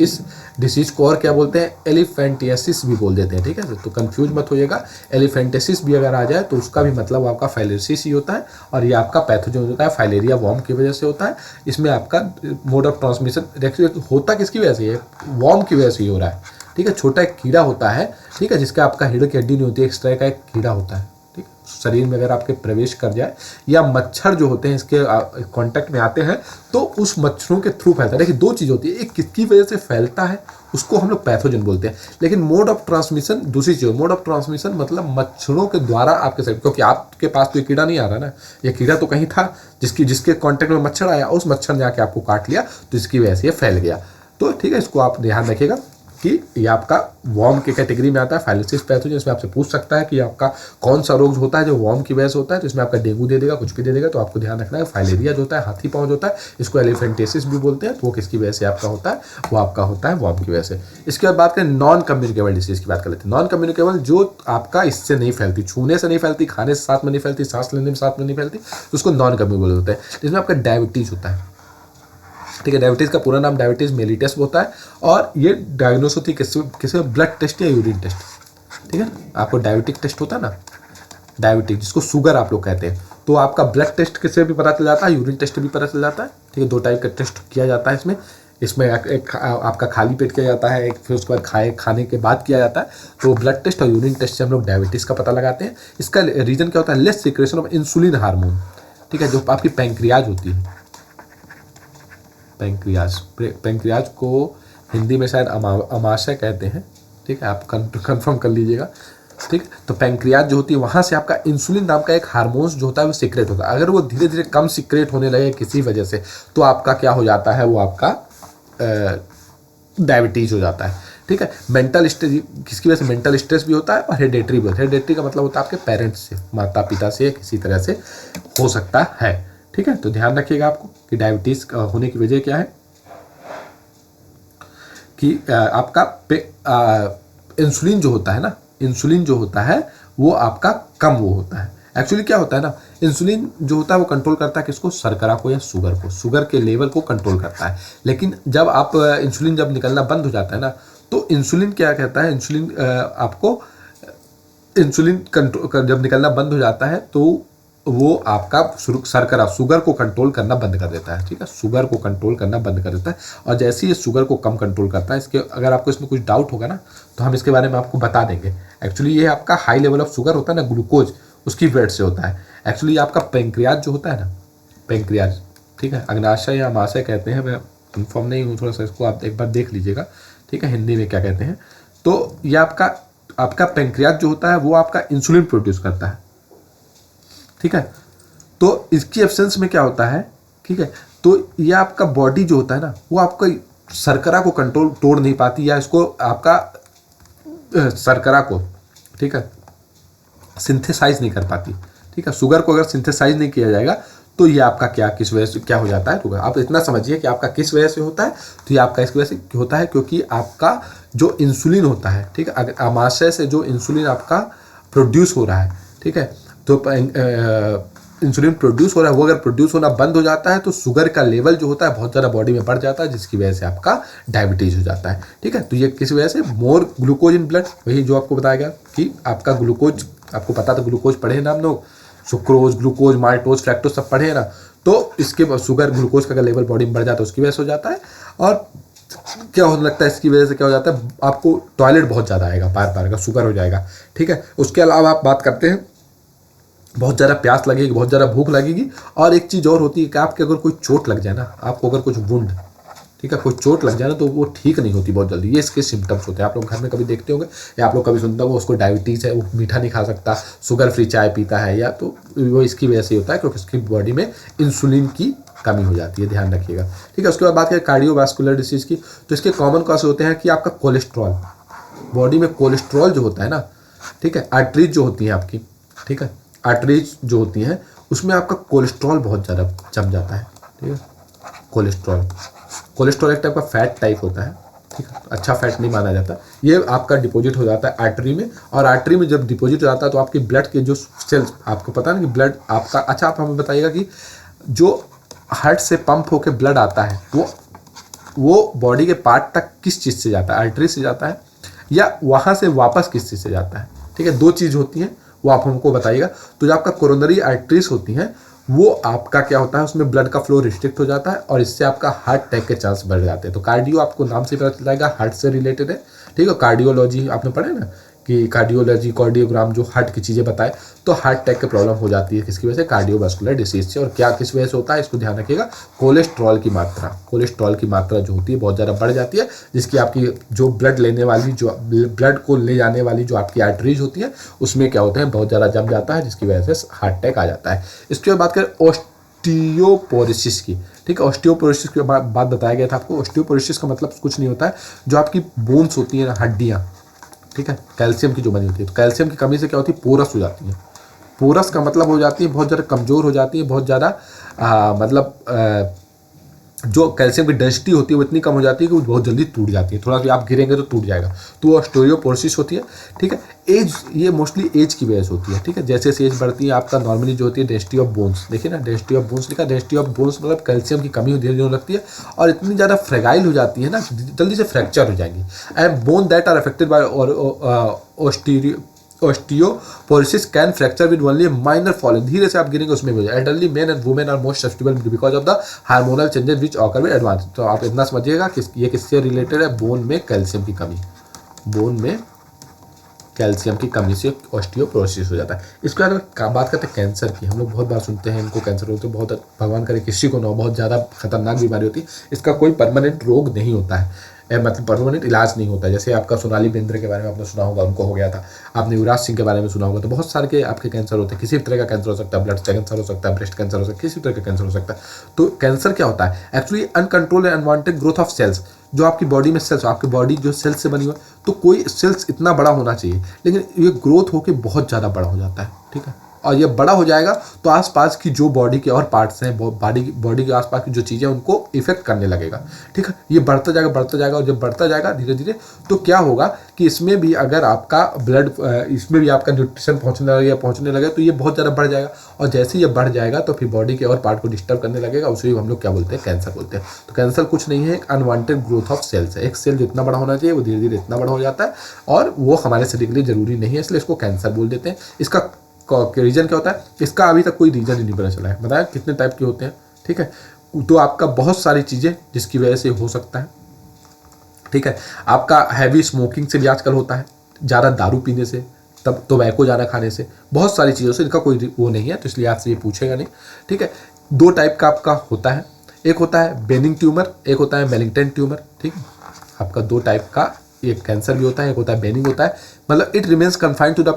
इस डिसीज को और क्या बोलते हैं, एलिफेंटियासिस भी बोल देते हैं। ठीक है, तो कंफ्यूज मत होइएगा, एलिफेंटियासिस भी अगर आ जाए तो उसका भी मतलब आपका फाइलेरिसिस ही होता है, और ये आपका पैथोजन होता है फाइलेरिया वॉर्म की वजह से होता है। इसमें आपका मोड ऑफ ट्रांसमिशन होता किसकी वजह से है, वॉर्म की वजह से ही हो रहा है। ठीक है, छोटा एक कीड़ा होता है, ठीक है, जिसका आपका रीढ़ की हड्डी नहीं होती है, एक्स्ट्रा का एक कीड़ा होता है, ठीक, शरीर में अगर आपके प्रवेश कर जाए, या मच्छर जो होते हैं इसके कांटेक्ट में आते हैं तो उस मच्छरों के थ्रू फैलता है। देखिए दो चीज़ होती है, एक किसकी वजह से फैलता है उसको हम लोग पैथोजन बोलते हैं, लेकिन मोड ऑफ ट्रांसमिशन दूसरी चीज़। मोड ऑफ ट्रांसमिशन मतलब मच्छरों के द्वारा आपके शरीर, क्योंकि आपके पास तो ये कीड़ा नहीं आ रहा ना, ये कीड़ा तो कहीं था जिसके कांटेक्ट में मच्छर आया, उस मच्छर ने आके आपको काट लिया, तो इसकी वजह से ये फैल गया। तो ठीक है, इसको आप ध्यान रखिएगा कि ये आपका वॉर्म के कैटेगरी में आता है, फाइलेरिसिस पैथोजन। इसमें आपसे पूछ सकता है कि आपका कौन सा रोग होता है जो वॉर्म की वजह से होता है, तो इसमें आपका डेंगू दे देगा, कुछ भी दे देगा, तो आपको ध्यान रखना है फाइलेरिया जो होता है, हाथी पाँव जो होता है, इसको एलिफेंटियासिस भी बोलते हैं, तो वो किसकी वजह से आपका होता है, वो आपका होता है वॉर्म की वजह से। इसके बाद बात करें नॉन कम्युनिकेबल डिसीज की बात कर लेते हैं। नॉन कम्युनिकेबल जो आपका इससे नहीं फैलती, छूने से नहीं फैलती, खाने से साथ में नहीं फैलती, सांस लेने में साथ में नहीं फैलती, तो उसको नॉन कम्युनिकेबल होता है। इसमें आपका डायबिटीज होता है, ठीक है, डायबिटीज़ का पूरा नाम डायबिटीज़ मेलिटस होता है, और ये डायग्नोस होती है किसी ब्लड टेस्ट या यूरिन टेस्ट। ठीक है, आपको डायबिटिक टेस्ट होता है ना, डायबिटिक जिसको शुगर आप लोग कहते हैं, तो आपका ब्लड टेस्ट किससे भी पता चल जाता है, यूरिन टेस्ट भी पता चल जाता है। ठीक है, दो टाइप का टेस्ट किया जाता है इसमें एक आपका खाली पेट किया जाता है, एक फिर उसके बाद खाने के बाद किया जाता है। तो ब्लड टेस्ट और यूरिन टेस्ट से हम लोग डायबिटीज़ का पता लगाते हैं। इसका रीज़न क्या होता है, less secretion of insulin hormone. ठीक है, जो आपकी पैंक्रियाज होती है, पैंक्रियाज को हिंदी में शायद अमाशय कहते हैं। ठीक है, आप कंफर्म कर लीजिएगा। ठीक, तो पैंक्रियाज जो होती है वहाँ से आपका इंसुलिन नाम का एक हार्मोन्स जो होता है वो सीक्रेट होता है। अगर वो धीरे धीरे कम सीक्रेट होने लगे किसी वजह से, तो आपका क्या हो जाता है, वो आपका डायबिटीज़ हो जाता है। ठीक है, मेंटल स्ट्रेस किसकी वजह से, मेंटल स्ट्रेस भी होता है, और हेरेडिटरी भी होता है। हेरेडिटरी का मतलब होता है आपके पेरेंट्स से, माता पिता से किसी तरह से हो सकता है। ठीक है, तो ध्यान रखिएगा आपको कि डायबिटीज़ होने की वजह क्या है, कि आपका इंसुलिन जो होता है ना, इंसुलिन जो होता है वो आपका कम वो होता है। एक्चुअली क्या होता है ना, इंसुलिन जो होता है वो कंट्रोल करता है किसको, शर्करा को या शुगर को, शुगर के लेवल को कंट्रोल करता है। लेकिन जब आप इंसुलिन जब निकलना बंद हो जाता है ना, तो इंसुलिन क्या कहता है, इंसुलिन आपको इंसुलिन कंट्रोल जब निकलना बंद हो जाता है तो वो आपका शर्करा शुगर को कंट्रोल करना बंद कर देता है। ठीक है, शुगर को कंट्रोल करना बंद कर देता है, और जैसे ही ये शुगर को कम कंट्रोल करता है, इसके अगर आपको इसमें कुछ डाउट होगा ना तो हम इसके बारे में आपको बता देंगे। एक्चुअली ये आपका हाई लेवल ऑफ शुगर होता है ना, ग्लूकोज, उसकी वेट से होता है। एक्चुअली आपका पैंक्रियाज जो होता है ना, पैंक्रियाज ठीक है, अग्नाशय या अमाशय कहते हैं, मैं कन्फर्म नहीं हूँ, थोड़ा सा इसको आप एक बार देख लीजिएगा, ठीक है, हिंदी में क्या कहते हैं। तो ये आपका आपका पेंक्रियाज जो होता है वो आपका इंसुलिन प्रोड्यूस करता है, ठीक है। तो इसकी एब्सेंस में क्या होता है, ठीक है, तो ये आपका बॉडी जो होता है ना वो आपका शर्करा को कंट्रोल तोड़ नहीं पाती, या इसको आपका शर्करा को, ठीक है, सिंथेसाइज नहीं कर पाती, ठीक है। शुगर को अगर सिंथेसाइज नहीं किया जाएगा तो ये आपका क्या किस वजह से क्या हो जाता है, शुगर, आप इतना समझिए कि आपका किस वजह से होता है। तो ये आपका इस वजह से होता है क्योंकि आपका जो इंसुलिन होता है, ठीक है, अगर आमाशय से जो इंसुलिन आपका प्रोड्यूस हो रहा है, ठीक है, तो इंसुलिन प्रोड्यूस हो रहा है, वो अगर प्रोड्यूस होना बंद हो जाता है तो शुगर का लेवल जो होता है बहुत ज़्यादा बॉडी में बढ़ जाता है, जिसकी वजह से आपका डायबिटीज़ हो जाता है, ठीक है। तो ये किस वजह से, मोर ग्लूकोज इन ब्लड, वही जो आपको बताया गया कि आपका ग्लूकोज, आपको पता था ग्लूकोज पढ़े ना हम लोग, सुक्रोज, ग्लूकोज, माल्टोज, फ्रैक्टोज सब पढ़े ना। तो इसके बाद शुगर, ग्लूकोज का लेवल बॉडी में बढ़ जाता है, उसकी वजह से हो जाता है। और क्या होने लगता है, इसकी वजह से क्या हो जाता है, आपको टॉयलेट बहुत ज़्यादा आएगा, बार बार का शुगर हो जाएगा, ठीक है। उसके अलावा आप बात करते हैं, बहुत ज़्यादा प्यास लगेगी, बहुत ज़्यादा भूख लगेगी। और एक चीज़ और होती है कि आपके अगर कोई चोट लग जाए ना, आपको अगर कुछ वुंड, ठीक है, कोई चोट लग जाए ना, तो वो ठीक नहीं होती बहुत जल्दी। ये इसके सिम्टम्स होते हैं, आप लोग घर में कभी देखते होंगे या आप लोग कभी सुनते होंगे, उसको डायबिटीज़ है, वो मीठा नहीं खा सकता, शुगर फ्री चाय पीता है, या तो वो इसकी वजह से होता है क्योंकि उसकी बॉडी में इंसुलिन की कमी हो जाती है, ध्यान रखिएगा, ठीक है। उसके बाद बात करें कार्डियोवास्कुलर डिसीज़ की, तो इसके कॉमन कॉज होते हैं कि आपका कोलेस्ट्रॉल, बॉडी में कोलेस्ट्रॉल जो होता है ना, ठीक है, आर्टरीज जो होती हैं आपकी, ठीक है, आर्टरीज जो होती हैं उसमें आपका कोलेस्ट्रॉल बहुत ज़्यादा जम जाता है, ठीक है। कोलेस्ट्रॉल एक टाइप का फैट टाइप होता है, ठीक है, अच्छा फैट नहीं माना जाता। ये आपका डिपॉजिट हो जाता है आर्टरी में, और आर्टरी में जब डिपॉजिट हो जाता है तो आपकी ब्लड के जो सेल्स, आपको पता है ना कि ब्लड आपका, अच्छा आप हमें बताइएगा कि जो हार्ट से पंप होकर ब्लड आता है वो बॉडी के पार्ट तक किस चीज़ से जाता है, आर्टरी से जाता है या वहाँ से वापस किस चीज़ से जाता है, ठीक है, दो चीज़ होती हैं, वो आप हमको बताइएगा। तो जो आपका कोरोनरी आर्टरीज होती हैं वो आपका क्या होता है, उसमें ब्लड का फ्लो रिस्ट्रिक्ट हो जाता है और इससे आपका हार्ट अटैक के चांस बढ़ जाते हैं। तो कार्डियो आपको नाम से पता चल जाएगा, हार्ट से रिलेटेड है, ठीक है। कार्डियोलॉजी आपने पढ़ा है ना कि कार्डियोलॉजी, कार्डियोग्राम जो हार्ट की चीज़ें बताए, तो हार्ट अटैक की प्रॉब्लम हो जाती है किसकी वजह से, कार्डियोवास्कुलर डिसीज से। और क्या किस वजह से होता है, इसको ध्यान रखिएगा, कोलेस्ट्रॉल की मात्रा जो होती है बहुत ज़्यादा बढ़ जाती है, जिसकी आपकी जो ब्लड लेने वाली, जो ब्लड को ले जाने वाली जो आपकी आर्टरीज होती है उसमें क्या होता है, बहुत ज़्यादा जम जाता है, जिसकी वजह से हार्ट अटैक आ जाता है। इसके बाद बात करें ऑस्टियोपोरोसिस की, ठीक है। ऑस्टियोपोरोसिस की बात बताया गया था आपको। ऑस्टियोपोरोसिस का मतलब कुछ नहीं होता है, जो आपकी बोन्स होती है ना, हड्डियाँ, ठीक है, कैल्शियम की जो बनी होती है, तो कैल्शियम की कमी से क्या होती है, पोरस हो जाती है। पोरस का मतलब हो जाती है बहुत ज़्यादा कमज़ोर हो जाती है, बहुत ज़्यादा मतलब जो कैल्शियम की डेंसिटी होती है वो इतनी कम हो जाती है कि वो बहुत जल्दी टूट जाती है, थोड़ा भी आप गिरेंगे तो टूट जाएगा, तो वो ऑस्टियोपोरोसिस होती है, ठीक है। एज, ये मोस्टली एज की वजह से होती है, ठीक है। जैसे जैसे एज बढ़ती है आपका नॉर्मली जो होती है डेंसिटी ऑफ बोन्स, देखिए ना, डेंसिटी ऑफ बोन्स लिखा, डेंसिटी ऑफ बोन्स मतलब कैल्शियम की कमी धीरे धीरे होने लगती है और इतनी ज़्यादा फ्रेगाइल हो जाती है ना, जल्दी से फ्रैक्चर हो जाएंगी। And bone that are affected by osteoporosis can fracture with only minor falling, धीरे से आप गिरेंगे उसमें भी हो जाए। Elderly men and women are most susceptible because of the hormonal changes which occur with advance. तो आप इतना समझिएगा कि ये किससे रिलेटेड है, बोन में कैल्शियम की कमी, बोन में कैल्शियम की कमी से ऑस्टियोपोरोसिस हो जाता है। इसके बाद बात करते हैं कैंसर की। हम लोग बहुत बार सुनते हैं इनको कैंसर होते हैं, बहुत भगवान करे किसी को ना हो, बहुत ज़्यादा खतरनाक बीमारी होती है। इसका कोई परमानेंट रोग नहीं होता है, मतलब परमानेंट इलाज नहीं होता है। जैसे आपका सोनाली बेंद्रे के बारे में आपने सुना होगा, उनको हो गया था। आपने युवराज सिंह के बारे में सुना होगा। तो बहुत सारे के आपके कैंसर होते हैं, किसी भी तरह का कैंसर हो सकता है, ब्लड कैंसर हो सकता है, ब्रेस्ट कैंसर हो सकता है, किसी तरह का कैंसर हो सकता है। तो कैंसर क्या होता है, actually uncontrolled unwanted growth of cells, जो आपकी बॉडी में सेल्स, आपकी बॉडी जो सेल्स से बनी हुई है, तो कोई सेल्स इतना बड़ा होना चाहिए, लेकिन ये ग्रोथ होकर बहुत ज़्यादा बड़ा हो जाता है, ठीक है। और ये बड़ा हो जाएगा तो आसपास की जो बॉडी के और पार्ट्स हैं, बॉडी के आसपास की जो चीज़ें उनको इफेक्ट करने लगेगा, ठीक है। ये बढ़ता जाएगा और जब बढ़ता जाएगा धीरे धीरे, तो क्या होगा कि इसमें भी अगर आपका ब्लड, इसमें भी आपका न्यूट्रिशन पहुँचने लगे तो ये बहुत ज़्यादा बढ़ जाएगा। और जैसे ये बढ़ जाएगा तो फिर बॉडी के और पार्ट को डिस्टर्ब करने लगेगा, उसे हम लोग क्या बोलते हैं, कैंसर बोलते हैं। तो कैंसर कुछ नहीं है, एक अनवांटेड ग्रोथ ऑफ सेल्स है। एक सेल जितना बड़ा होना चाहिए वो धीरे धीरे इतना बड़ा हो जाता है और वो हमारे शरीर के लिए जरूरी नहीं है, इसलिए इसको कैंसर बोल देते हैं। इसका रीजन क्या होता है, इसका अभी तक कोई रीजन ही नहीं पता चला है। बताया कितने टाइप के होते हैं, ठीक है। तो आपका बहुत सारी चीज़ें जिसकी वजह से हो सकता है, ठीक है। आपका हैवी स्मोकिंग से भी आजकल होता है, ज़्यादा दारू पीने से, तब टोबैको ज़्यादा खाने से, बहुत सारी चीज़ों से। इनका कोई वो नहीं है, तो इसलिए आपसे ये पूछेगा नहीं, ठीक है। दो टाइप का आपका होता है, एक होता है बेनिंग ट्यूमर, एक होता है मेलिग्नेंट ट्यूमर। ठीक है, आपका दो टाइप का एक कैंसर भी होता है, एक होता है बेनिंग होता है। मतलब it remains confined to the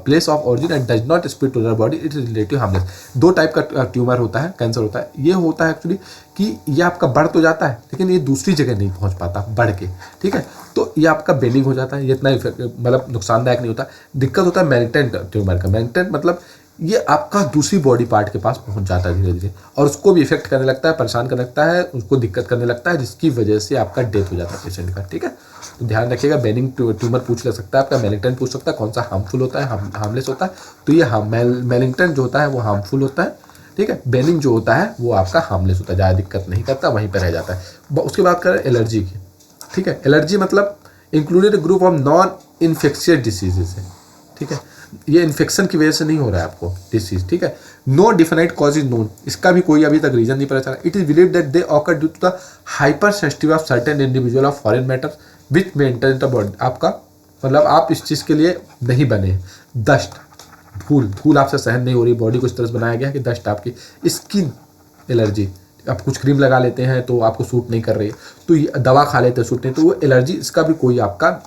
place of origin and does not spread to the body, it is relative harmless. दो टाइप का ट्यूमर होता है, कैंसर होता है। ये होता है एक्चुअली कि ये आपका बढ़ तो जाता है लेकिन ये दूसरी जगह नहीं पहुंच पाता बढ़ के। ठीक है, तो ये आपका बेनिंग हो जाता है, ये इतना मतलब नुकसानदायक नहीं होता। दिक्कत होता है मैलिग्नेंट ट्यूमर का। मैलिग्नेंट मतलब ये आपका दूसरी बॉडी पार्ट के पास पहुंच जाता है धीरे धीरे, और उसको भी इफेक्ट करने लगता है, परेशान करने लगता है, उसको दिक्कत करने लगता है, जिसकी वजह से आपका डेथ हो जाता है पेशेंट का। ठीक है, तो ध्यान रखिएगा, बेनिंग ट्यूमर पूछ ले सकता है आपका, मैलिग्नेंट पूछ सकता है, कौन सा हार्मफुल होता है, हार्मलेस होता है। तो ये मैलिग्नेंट जो होता है वो हार्मफुल होता है। ठीक है, बेनिंग जो होता है वो आपका हार्मलेस होता है, ज़्यादा दिक्कत नहीं करता, वहीं पर रह जाता है। उसके बाद करें एलर्जी की। ठीक है, एलर्जी मतलब included group of non infectious diseases है। ठीक है, ये इन्फेक्शन की वजह से नहीं हो रहा है आपको डिसीज। ठीक है, no defined cause is known, इसका भी कोई अभी तक रीजन नहीं पता चला। It is believe that they occur due to the hyper sensitive of certain individual of foreign matter which में एंटर इन द बॉडी। आपका मतलब आप इस चीज़ के लिए नहीं बने। डस्ट, धूल आपसे सहन नहीं हो रही, बॉडी को इस तरह से बनाया गया कि डस्ट आपकी स्किन एलर्जी, आप कुछ क्रीम लगा लेते हैं तो आपको सूट नहीं कर रही है, तो ये दवा खा लेते हैं सूट नहीं, तो वो एलर्जी, इसका भी कोई आपका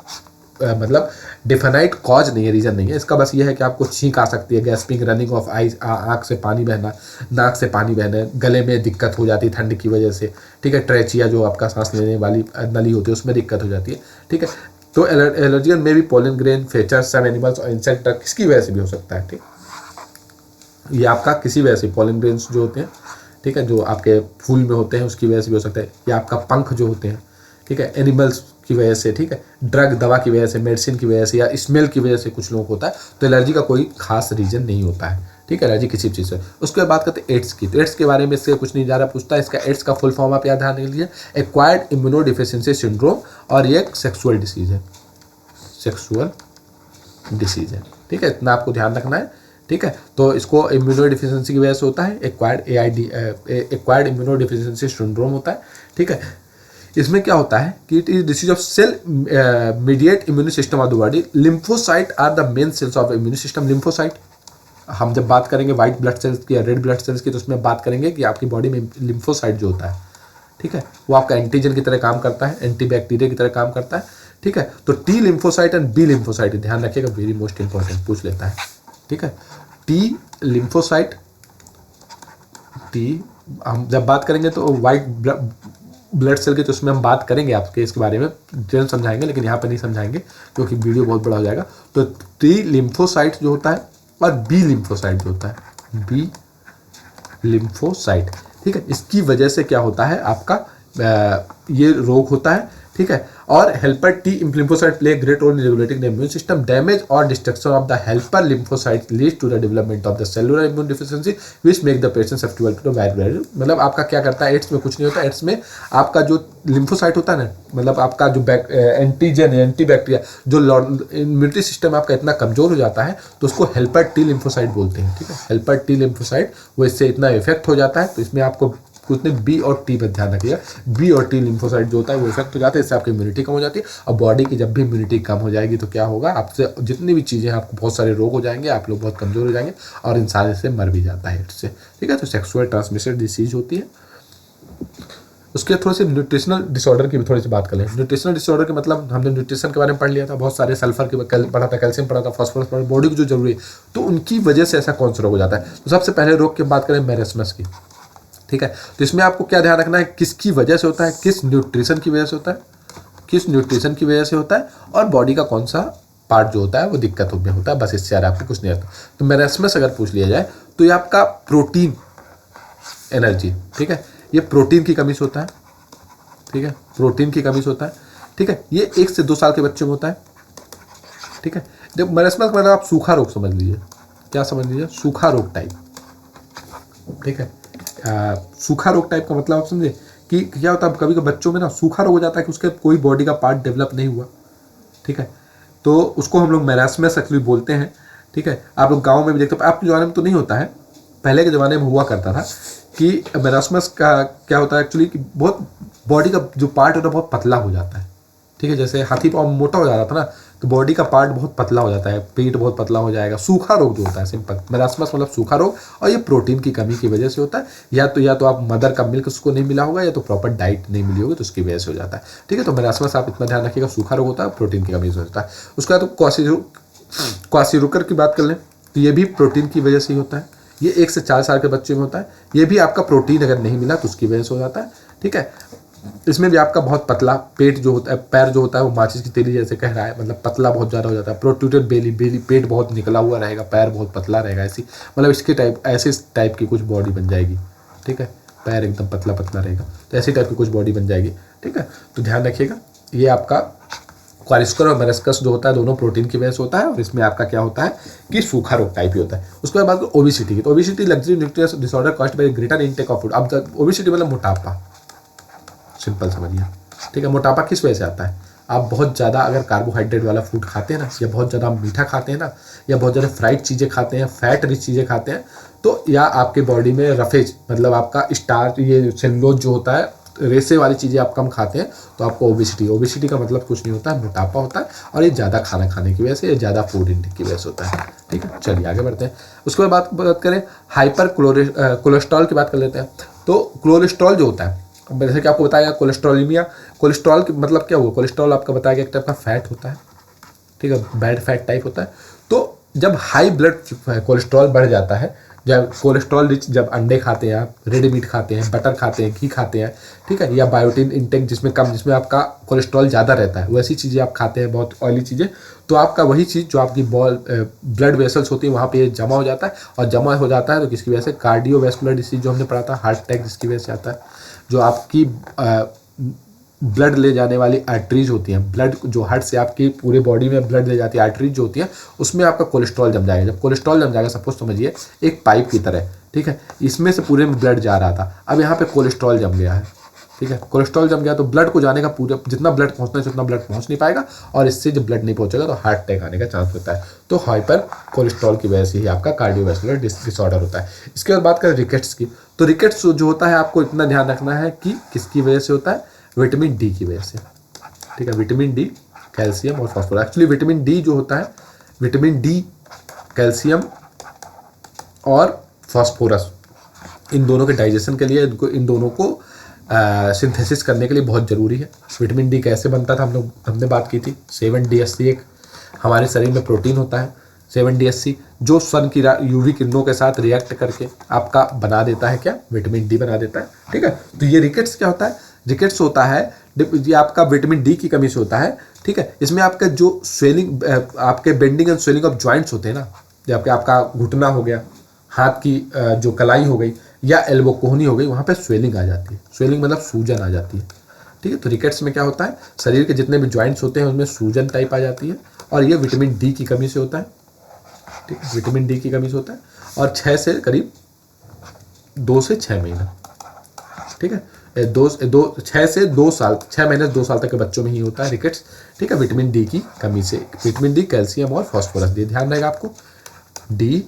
मतलब डिफाइनाइट कॉज नहीं है, रीज़न नहीं है इसका। बस ये है कि आपको छींक आ सकती है, गैस्पिंग, रनिंग ऑफ आइज, आँख से पानी बहना, नाक से पानी बहना, गले में दिक्कत हो जाती है ठंड की वजह से। ठीक है, ट्रेचिया जो आपका सांस लेने वाली नली होती है उसमें दिक्कत हो जाती है। ठीक है, तो एलर्जी में भी पोलन ग्रेन, फेचर्स, सम एनिमल्स और इंसेक्ट किसकी वजह से भी हो सकता है। ठीक, ये आपका किसी वजह से पोलन ग्रेन्स जो होते हैं, ठीक है, जो आपके फूल में होते हैं उसकी वजह से भी हो सकता है, या आपका पंख जो होते हैं, ठीक है, एनिमल्स की वजह से, ठीक है, ड्रग, दवा की वजह से, मेडिसिन की वजह से, या स्मेल की वजह से कुछ लोगों को होता है। तो एलर्जी का कोई खास रीजन नहीं होता है। ठीक है, एलर्जी किसी चीज़ से। उसके बाद बात करते हैं एड्स की। तो एड्स के बारे में इससे कुछ नहीं ज़्यादा पूछता है। इसका एड्स का फुल फॉर्म आप याद ध्यान रख लीजिए, एक्वायर्ड इम्यूनोडिफिशियेंसी सिंड्रोम, और ये एक सेक्सुअल डिसीज है, सेक्सुअल डिसीज है। ठीक है, इतना आपको ध्यान रखना है। ठीक है, तो इसको इम्यूनोडिफिशियेंसी की वजह से होता है, एक्वायर्ड इम्यूनोडिफिशियेंसी सिंड्रोम होता है। ठीक है, इसमें क्या होता है कि it is disease of cell mediate immune system of the body. Lymphocyte are the main cells of immune system. Lymphocyte, हम जब बात करेंगे व्हाइट ब्लड सेल्स की या रेड ब्लड सेल्स की, तो उसमें बात करेंगे कि आपकी बॉडी में लिम्फोसाइट जो होता है, ठीक है, वो आपका एंटीजन की तरह काम करता है, एंटी बैक्टीरिया की तरह काम करता है। ठीक है, तो T lymphocyte and B lymphocyte, ध्यान रखिएगा, वेरी मोस्ट इंपॉर्टेंट पूछ लेता है। ठीक है, टी लिम्फोसाइट, टी हम जब बात करेंगे तो वाइट ब्लड सेल की, तो उसमें हम बात करेंगे आपके इसके बारे में, डिटेल समझाएंगे, लेकिन यहाँ पर नहीं समझाएंगे क्योंकि वीडियो बहुत बड़ा हो जाएगा। तो टी लिम्फोसाइट जो होता है और बी लिम्फोसाइट जो होता है, बी लिम्फोसाइट, ठीक है, इसकी वजह से क्या होता है आपका ये रोग होता है। ठीक है, और helper T lymphocyte play great role in regulating the immune system. Damage और destruction of the helper lymphocyte leads to the development of the cellular immune deficiency which make the patient susceptible to the virus. मतलब आपका क्या करता है, ads में कुछ नहीं होता। एड्स में आपका जो लिम्फोसाइट होता है ना, मतलब आपका जो एंटीजन है, एंटी बैक्टीरिया, जो इम्यूनिटी सिस्टम आपका इतना कमजोर हो जाता है, तो उसको हेल्पर टी लिम्फोसाइट बोलते हैं। ठीक है, हेल्पर टी लिम्फोसाइट, वो इससे इतना इफेक्ट हो जाता है, तो इसमें आपको कुछ नहीं, बी और टी पर ध्यान रखिएगा। बी और टी लिम्फोसाइट जो होता है वो इफेक्ट हो जाता है, इससे आपकी इम्यूनिटी कम हो जाती है। और बॉडी की जब भी इम्यूनिटी कम हो जाएगी तो क्या होगा, आपसे जितनी भी चीज़ें हैं, आपको बहुत सारे रोग हो जाएंगे, आप लोग बहुत कमजोर हो जाएंगे, और इंसान इससे मर भी जाता है इससे। ठीक है, तो सेक्सुअल ट्रांसमिटेड डिसीज होती है। उसके थोड़ी सी न्यूट्रिशनल डिसऑर्डर की भी थोड़ी सी बात करें। न्यूट्रिशनल डिसऑर्डर के मतलब हमने न्यूट्रिशन के बारे में पढ़ लिया था, बहुत सारे सल्फर के पढ़ा था, कैल्शियम पढ़ा था, फॉस्फोरस पढ़ा, बॉडी की जो जरूरी है, तो उनकी वजह से ऐसा कौन सा रोग हो जाता है। तो सबसे पहले रोग की बात करें मैरेस्मस की। ठीक है, तो इसमें आपको क्या ध्यान रखना है, किसकी वजह से होता है, किस न्यूट्रिशन की वजह से होता है, किस न्यूट्रिशन की वजह से होता है, और बॉडी का कौन सा पार्ट जो होता है वो दिक्कत में होता है, बस इससे ज़्यादा आपको कुछ नहीं आता। तो मैरेस्मस अगर पूछ लिया जाए तो ये आपका प्रोटीन एनर्जी, ठीक है, ये प्रोटीन की कमी से होता है। ठीक है, प्रोटीन की कमी से होता है। ठीक है, ये 1 से 2 साल के बच्चे में होता है। ठीक है, जब मैरेस्मस मतलब आप सूखा रोग समझ लीजिए, क्या समझ लीजिए, सूखा रोग टाइप। ठीक है, सूखा रोग टाइप का मतलब आप समझे कि क्या होता है, कभी कभी बच्चों में ना सूखा रोग हो जाता है कि उसके कोई बॉडी का पार्ट डेवलप नहीं हुआ। ठीक है, तो उसको हम लोग मैरेस्मस एक्चुअली बोलते हैं। ठीक है, आप लोग गांव में भी देखते हो, आपके ज़माने में तो नहीं होता है, पहले के ज़माने में हुआ करता था कि मैरेस्मस का क्या होता है एक्चुअली कि बहुत बॉडी का जो पार्ट होता है बहुत पतला हो जाता है। ठीक है, जैसे हाथी पाँव मोटा हो जाता था ना, तो बॉडी का पार्ट बहुत पतला हो जाता है, पेट बहुत पतला हो जाएगा। सूखा रोग जो होता है, सिंपल मरासमस मतलब सूखा रोग, और ये प्रोटीन की कमी की वजह से होता है। या तो आप मदर का मिल्क उसको नहीं मिला होगा, या तो प्रॉपर डाइट नहीं मिली होगी, तो उसकी वजह से हो जाता है। ठीक है, तो मरासमस आप इतना ध्यान रखिएगा, सूखा रोग होता है, प्रोटीन की कमी से होता है। उसके बाद क्वाशीरोकर की बात कर लें तो ये भी प्रोटीन की वजह से ही होता है। ये 1 से 4 साल के बच्चे में होता है। ये भी आपका प्रोटीन अगर नहीं मिला तो उसकी वजह से हो जाता है। ठीक है, इसमें भी आपका बहुत पतला पेट जो होता है, पैर जो होता है वो माचिस की तेली जैसे कह रहा है, मतलब पतला बहुत ज़्यादा हो जाता है। प्रोट्रूडेड बेली पेट बहुत निकला हुआ रहेगा, पैर बहुत पतला रहेगा, ऐसी मतलब इसके ऐसे टाइप की कुछ बॉडी बन जाएगी। ठीक है, पैर एकदम पतला पतला रहेगा, तो ऐसी टाइप की कुछ बॉडी बन जाएगी। ठीक है, तो ध्यान रखिएगा, ये आपका क्वालिस्कर और मेनिस्कस जो होता है दोनों प्रोटीन की वजह से होता है, और इसमें आपका क्या होता है कि सूखा रोग टाइप ही होता है। उसके बाद बात करें ओबिसिटी की, तो obesity luxury nutrients disorder caused by greater intake of food. अब ओबिसिटी मतलब मोटापा, सिंपल समझिए। ठीक है, मोटापा किस वजह से आता है? आप बहुत ज़्यादा अगर कार्बोहाइड्रेट वाला फूड खाते हैं ना, या बहुत ज़्यादा मीठा खाते हैं ना, या बहुत ज़्यादा फ्राइड चीज़ें खाते हैं, फैट रिच चीज़ें खाते हैं, तो या आपके बॉडी में रफेज मतलब आपका स्टार्च, ये सेलुलोज जो होता है, रेसे वाली चीज़ें आप कम खाते हैं, तो आपको ओबिसिटी का मतलब कुछ नहीं होता है, मोटापा होता है, और ये ज़्यादा खाना खाने की वजह से, या ज़्यादा फूड इंटेक की वजह से होता है। ठीक है, चलिए आगे बढ़ते हैं। उसके बाद बात करें हाइपर कोलेस्ट्रॉल की बात कर लेते हैं। तो कोलेस्ट्रॉल जो होता है, जैसे कि आपको बताया कोलेस्ट्रॉलिमिया, कोलेस्ट्रॉल की मतलब क्या हुआ? कोलेस्ट्रॉल आपका बताया गया एक टाइप का फैट होता है। ठीक है, बैड फैट टाइप होता है। तो जब हाई ब्लड कोलेस्ट्रॉल बढ़ जाता है, जब कोलेस्ट्रॉल रिच, जब अंडे खाते हैं आप, रेड मीट खाते हैं, बटर खाते हैं, घी खाते हैं, ठीक है, या बायोटिन इंटेक जिसमें कम, जिसमें आपका कोलेस्ट्रॉल ज़्यादा रहता है, वैसी चीज़ें आप खाते हैं, बहुत ऑयली चीज़ें, तो आपका वही चीज़ जो आपकी ब्लड वेसल्स होती है वहाँ पे जमा हो जाता है, और जमा हो जाता है तो किसकी वजह से? कार्डियोवैस्कुलर डिसीज जो हमने पढ़ा था, हार्ट अटैक जिसकी वजह से आता है। जो आपकी ब्लड ले जाने वाली आर्टरीज होती हैं, ब्लड जो हार्ट से आपकी पूरे बॉडी में ब्लड ले जाती है, आर्टरीज जो होती है, उसमें आपका कोलेस्ट्रॉल जम जाएगा। जब कोलेस्ट्रॉल जम जाएगा, सपोज समझिए एक पाइप की तरह, ठीक है, इसमें से पूरे में ब्लड जा रहा था, अब यहाँ पे कोलेस्ट्रॉल जम गया है। ठीक है, कोलेस्ट्रॉल जम गया तो ब्लड को जाने का पूरा, जितना ब्लड पहुँचना है उतना ब्लड पहुँच नहीं पाएगा, और इससे जब ब्लड नहीं पहुँचेगा तो हार्ट अटैक आने का चांस होता है। तो हाइपर कोलेस्ट्रॉल की वजह से ही आपका कार्डियोवैस्कुलर डिसऑर्डर होता है। इसके बाद बात करें रिकेट्स की, तो रिकेट्स जो होता है आपको इतना ध्यान रखना है कि किसकी वजह से होता है? विटामिन डी की वजह से। ठीक है, विटामिन डी, कैल्शियम और फास्फोरस। एक्चुअली विटामिन डी जो होता है, विटामिन डी, कैल्शियम और फास्फोरस, इन दोनों के डाइजेशन के लिए, इन दोनों को सिंथेसिस करने के लिए बहुत ज़रूरी है। विटामिन डी कैसे बनता था हमने बात की थी, 7DSC एक हमारे शरीर में प्रोटीन होता है, 7DSC, जो सन की यूवी किरणों के साथ रिएक्ट करके आपका बना देता है क्या? विटामिन डी बना देता है। ठीक है, तो ये रिकेट्स क्या होता है? रिकेट्स होता है ये आपका विटामिन डी की कमी से होता है। ठीक है, इसमें आपका जो स्वेलिंग, आपके bending and swelling of joints होते हैं ना, जबकि आपका घुटना हो गया, हाथ की जो कलाई हो गई, या एल्बो कोहनी हो गई, वहाँ पे स्वेलिंग आ जाती है। स्वेलिंग मतलब सूजन आ जाती है। ठीक है, तो रिकेट्स में क्या होता है? शरीर के जितने भी जॉइंट्स होते हैं उनमें सूजन टाइप आ जाती है, और ये विटामिन डी की कमी से होता है। ठीक है, विटामिन डी की कमी से होता है, और 6 से करीब 2 से 6 महीना। ठीक है, 6 से 2 साल, 6 महीने से 2 साल तक के बच्चों में ही होता है रिकेट्स। ठीक है, विटामिन डी की कमी से। विटामिन डी, कैल्शियम और फास्फोरस, ये ध्यान रहेगा आपको, डी,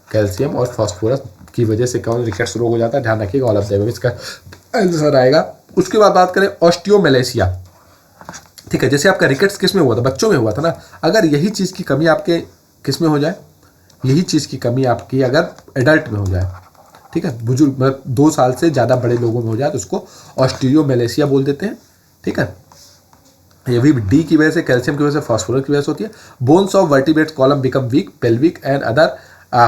कैल्शियम और फास्फोरस की वजह से कौन रिकेट्स रोग हो जाता है, ध्यान रखिएगा। ऑल ऑफ द इसका आंसर आएगा। उसके बाद बात करें ऑस्टियोमेलेशिया। ठीक है, जैसे आपका रिकेट्स किस में हुआ था? बच्चों में हुआ था ना। अगर यही चीज़ की कमी आपके किस में हो जाए, यही चीज़ की कमी आपकी अगर एडल्ट में हो जाए, ठीक है, बुजुर्ग मतलब 2 साल से ज़्यादा बड़े लोगों में हो जाए, तो उसको ऑस्टियोमेलेशिया बोल देते हैं। ठीक है, ये भी डी की वजह से, कैल्शियम की वजह से, फास्फोरस की वजह से होती है। Bones of vertebrates column become weak, pelvic and other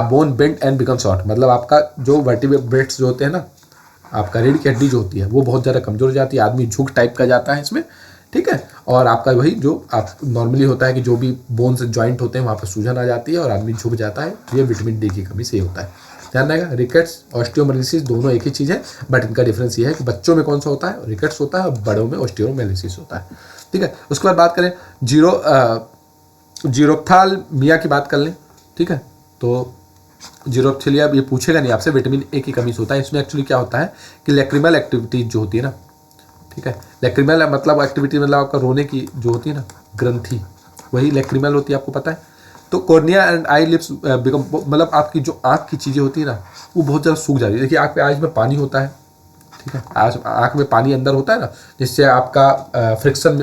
bone bend and become short, मतलब आपका जो वर्टिब्रेट्स जो होते हैं ना, आपका रीढ़ की हड्डी जो होती है वो बहुत ज़्यादा कमजोर हो जाती है, आदमी झुक टाइप का जाता है इसमें। ठीक है, और आपका वही जो आप नॉर्मली होता है कि जो भी बोन्स जॉइंट होते हैं वहाँ पर सूजन आ जाती है और आदमी झुक जाता है, ये विटामिन डी की कमी से ही होता है। ध्यान रहेगा, रिकेट्स, ऑस्टियोमेलेसिस दोनों एक ही चीज़ है, बट इनका डिफरेंस ये है कि बच्चों में कौन सा होता है? रिकेट्स होता है, और बड़ों में ऑस्टियोमेलेसिस होता है। ठीक है, उसके बाद बात करें जीरोप्थाल्मिया की बात कर लें। ठीक है, तो जीरोप्थाल्मिया ये पूछेगा नहीं आपसे, विटामिन ए की कमी से होता है। इसमें एक्चुअली क्या होता है कि लैक्रिमल एक्टिविटीज जो होती है ना, ठीक है, लैक्रिमल मतलब एक्टिविटी मतलब आपका रोने की जो होती है ना ग्रंथि, वही लैक्रिमल होती है, आपको पता है। तो cornea and I lips become, मतलब आपकी जो आँख की चीज़ें होती है ना वो बहुत ज़्यादा सूख जाती है। देखिए आँख पे आइज में पानी होता है, ठीक है। आँख में पानी अंदर होता है ना, जिससे आपका फ्रिक्शन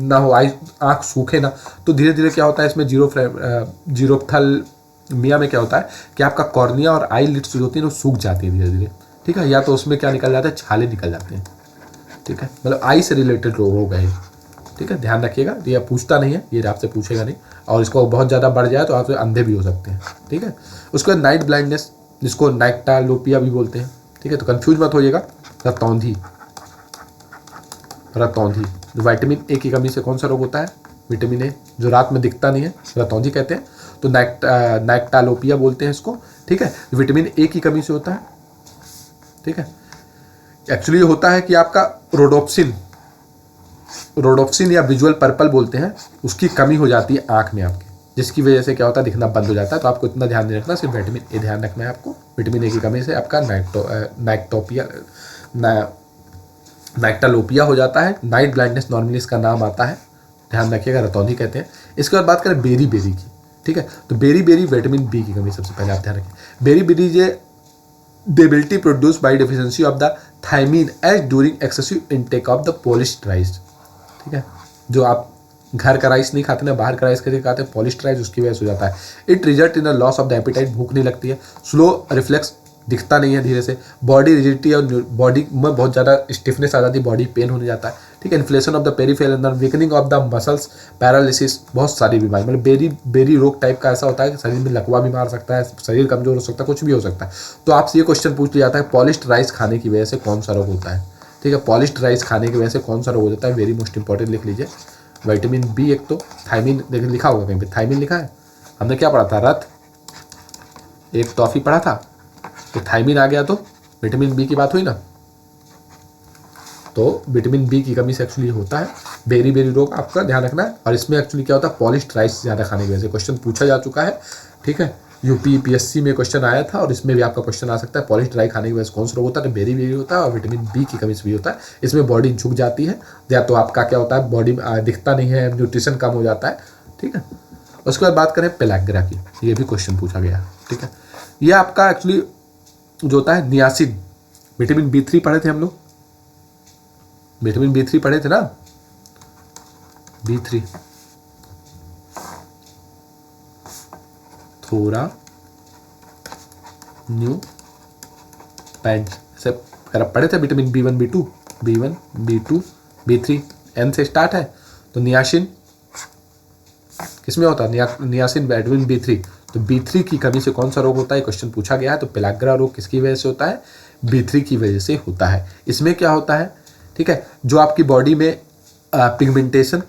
ना हो, आँख सूखे ना, तो धीरे धीरे क्या होता है इसमें जीरोफ्थाल्मिया में क्या होता है कि आपका कॉर्निया और आई लिड्स जो होती है वो सूख जाती है धीरे धीरे, ठीक है। या तो उसमें क्या निकल जाता है, छाले निकल जाते हैं, ठीक है। मतलब आई से रिलेटेड रोग है, ठीक है, ध्यान रखिएगा। ये पूछता नहीं है, ये आपसे पूछेगा नहीं, और इसको बहुत ज़्यादा बढ़ जाए तो आपसे अंधे भी हो सकते हैं, ठीक है। उसके बाद नाइट ब्लाइंडनेस, जिसको नाइक्टालोपिया भी बोलते हैं, ठीक है। तो कंफ्यूज मत होइएगा। रतौंधी, विटामिन ए की कमी से कौन सा रोग होता है, विटामिन ए जो रात में दिखता नहीं है, रतौंधी कहते हैं। तो नाइक्टालोपिया बोलते हैं इसको, ठीक है। विटामिन ए की कमी से होता है, ठीक है। एक्चुअली ये होता है कि आपका रोडोप्सिन या विजुअल पर्पल बोलते हैं, उसकी कमी हो जाती है आँख में आपके, जिसकी वजह से क्या होता है, दिखना बंद हो जाता है। तो आपको इतना ध्यान नहीं रखना, सिर्फ विटामिन ए ध्यान रखना है आपको। विटामिन ए की कमी से आपका नाइक्टालोपिया हो जाता है। नाइट ब्लाइंडनेस नॉर्मली इसका नाम आता है, ध्यान रखिएगा, रतौंधी कहते हैं। इसके बाद बात करें बेरी की, ठीक है। तो बेरी विटामिन बी की कमी सबसे पहले आप ध्यान रखें। Berry J debility produced by deficiency of the thiamine as during excessive intake of the polished rice, ठीक है। जो आप घर का राइस नहीं खाते ना, बाहर का राइस करके खाते हैं, पॉलिश्ड राइस, उसकी वजह से हो जाता है। It result in a loss of the appetite, भूख नहीं लगती है। स्लो रिफ्लेक्स, दिखता नहीं है धीरे से। बॉडी रिजिडिटी, और बॉडी में बहुत ज़्यादा स्टिफनेस आ जाती है, बॉडी पेन होने जाता है, ठीक है। Inflation of the peripheral nerve, weakening of the muscles, paralysis, बहुत सारी बीमारी। मतलब बेरी रोग टाइप का ऐसा होता है कि शरीर में लकवा भी मार सकता है, शरीर कमजोर हो सकता है, कुछ भी हो सकता है। तो आपसे ये क्वेश्चन पूछ लिया जाता है, पॉलिश्ड राइस खाने की वजह से कौन सा रोग होता है, ठीक है। पॉलिश्ड राइस खाने की वजह से कौन सा रोग हो जाता है, वेरी मोस्ट इंपॉर्टेंट, लिख लीजिए। विटामिन बी एक तो, थायमिन, देखिए लिखा होगा कहीं पे, थायमिन लिखा है। हमने क्या पढ़ा था, रथ, एक टॉफी पढ़ा था, तो थायमिन आ गया तो विटामिन बी की बात हुई ना। तो विटामिन बी की कमी से एक्चुअली होता है बेरी रोग, आपका ध्यान रखना है। और इसमें एक्चुअली क्या होता है, पॉलिश्ड राइस ज़्यादा खाने की वजह से क्वेश्चन पूछा जा चुका है, ठीक है। यूपीपीएससी में क्वेश्चन आया था, और इसमें भी आपका क्वेश्चन आ सकता है, पॉलिश्ड राइस खाने की वजह से कौन सा रोग होता है, तो बेरी होता है, और विटामिन बी की कमी से भी होता है। इसमें बॉडी झुक जाती है, या तो आपका क्या होता है, बॉडी दिखता नहीं है, न्यूट्रिशन कम हो जाता है, ठीक है। उसके बाद बात करें पेलाग्रा की, ये भी क्वेश्चन पूछा गया, ठीक है। ये आपका एक्चुअली जो होता है नियासिन, विटामिन B3 पढ़े थे हम लोग, विटामिन B3 पढ़े थे ना, B3, थोड़ा न्यू पैंट से पढ़े थे। Vitamin B1 B2 B3 N से स्टार्ट है। तो नियासिन किसमें होता है, नियासिन विटामिन B3। तो B3 की कमी से कौन सा रोग होता है, क्वेश्चन पूछा गया है। तो पेलाग्रा रोग किसकी वजह से होता है, B3 की वजह से होता है। इसमें क्या होता है, ठीक है, जो आपकी बॉडी में पिगमेंटेशन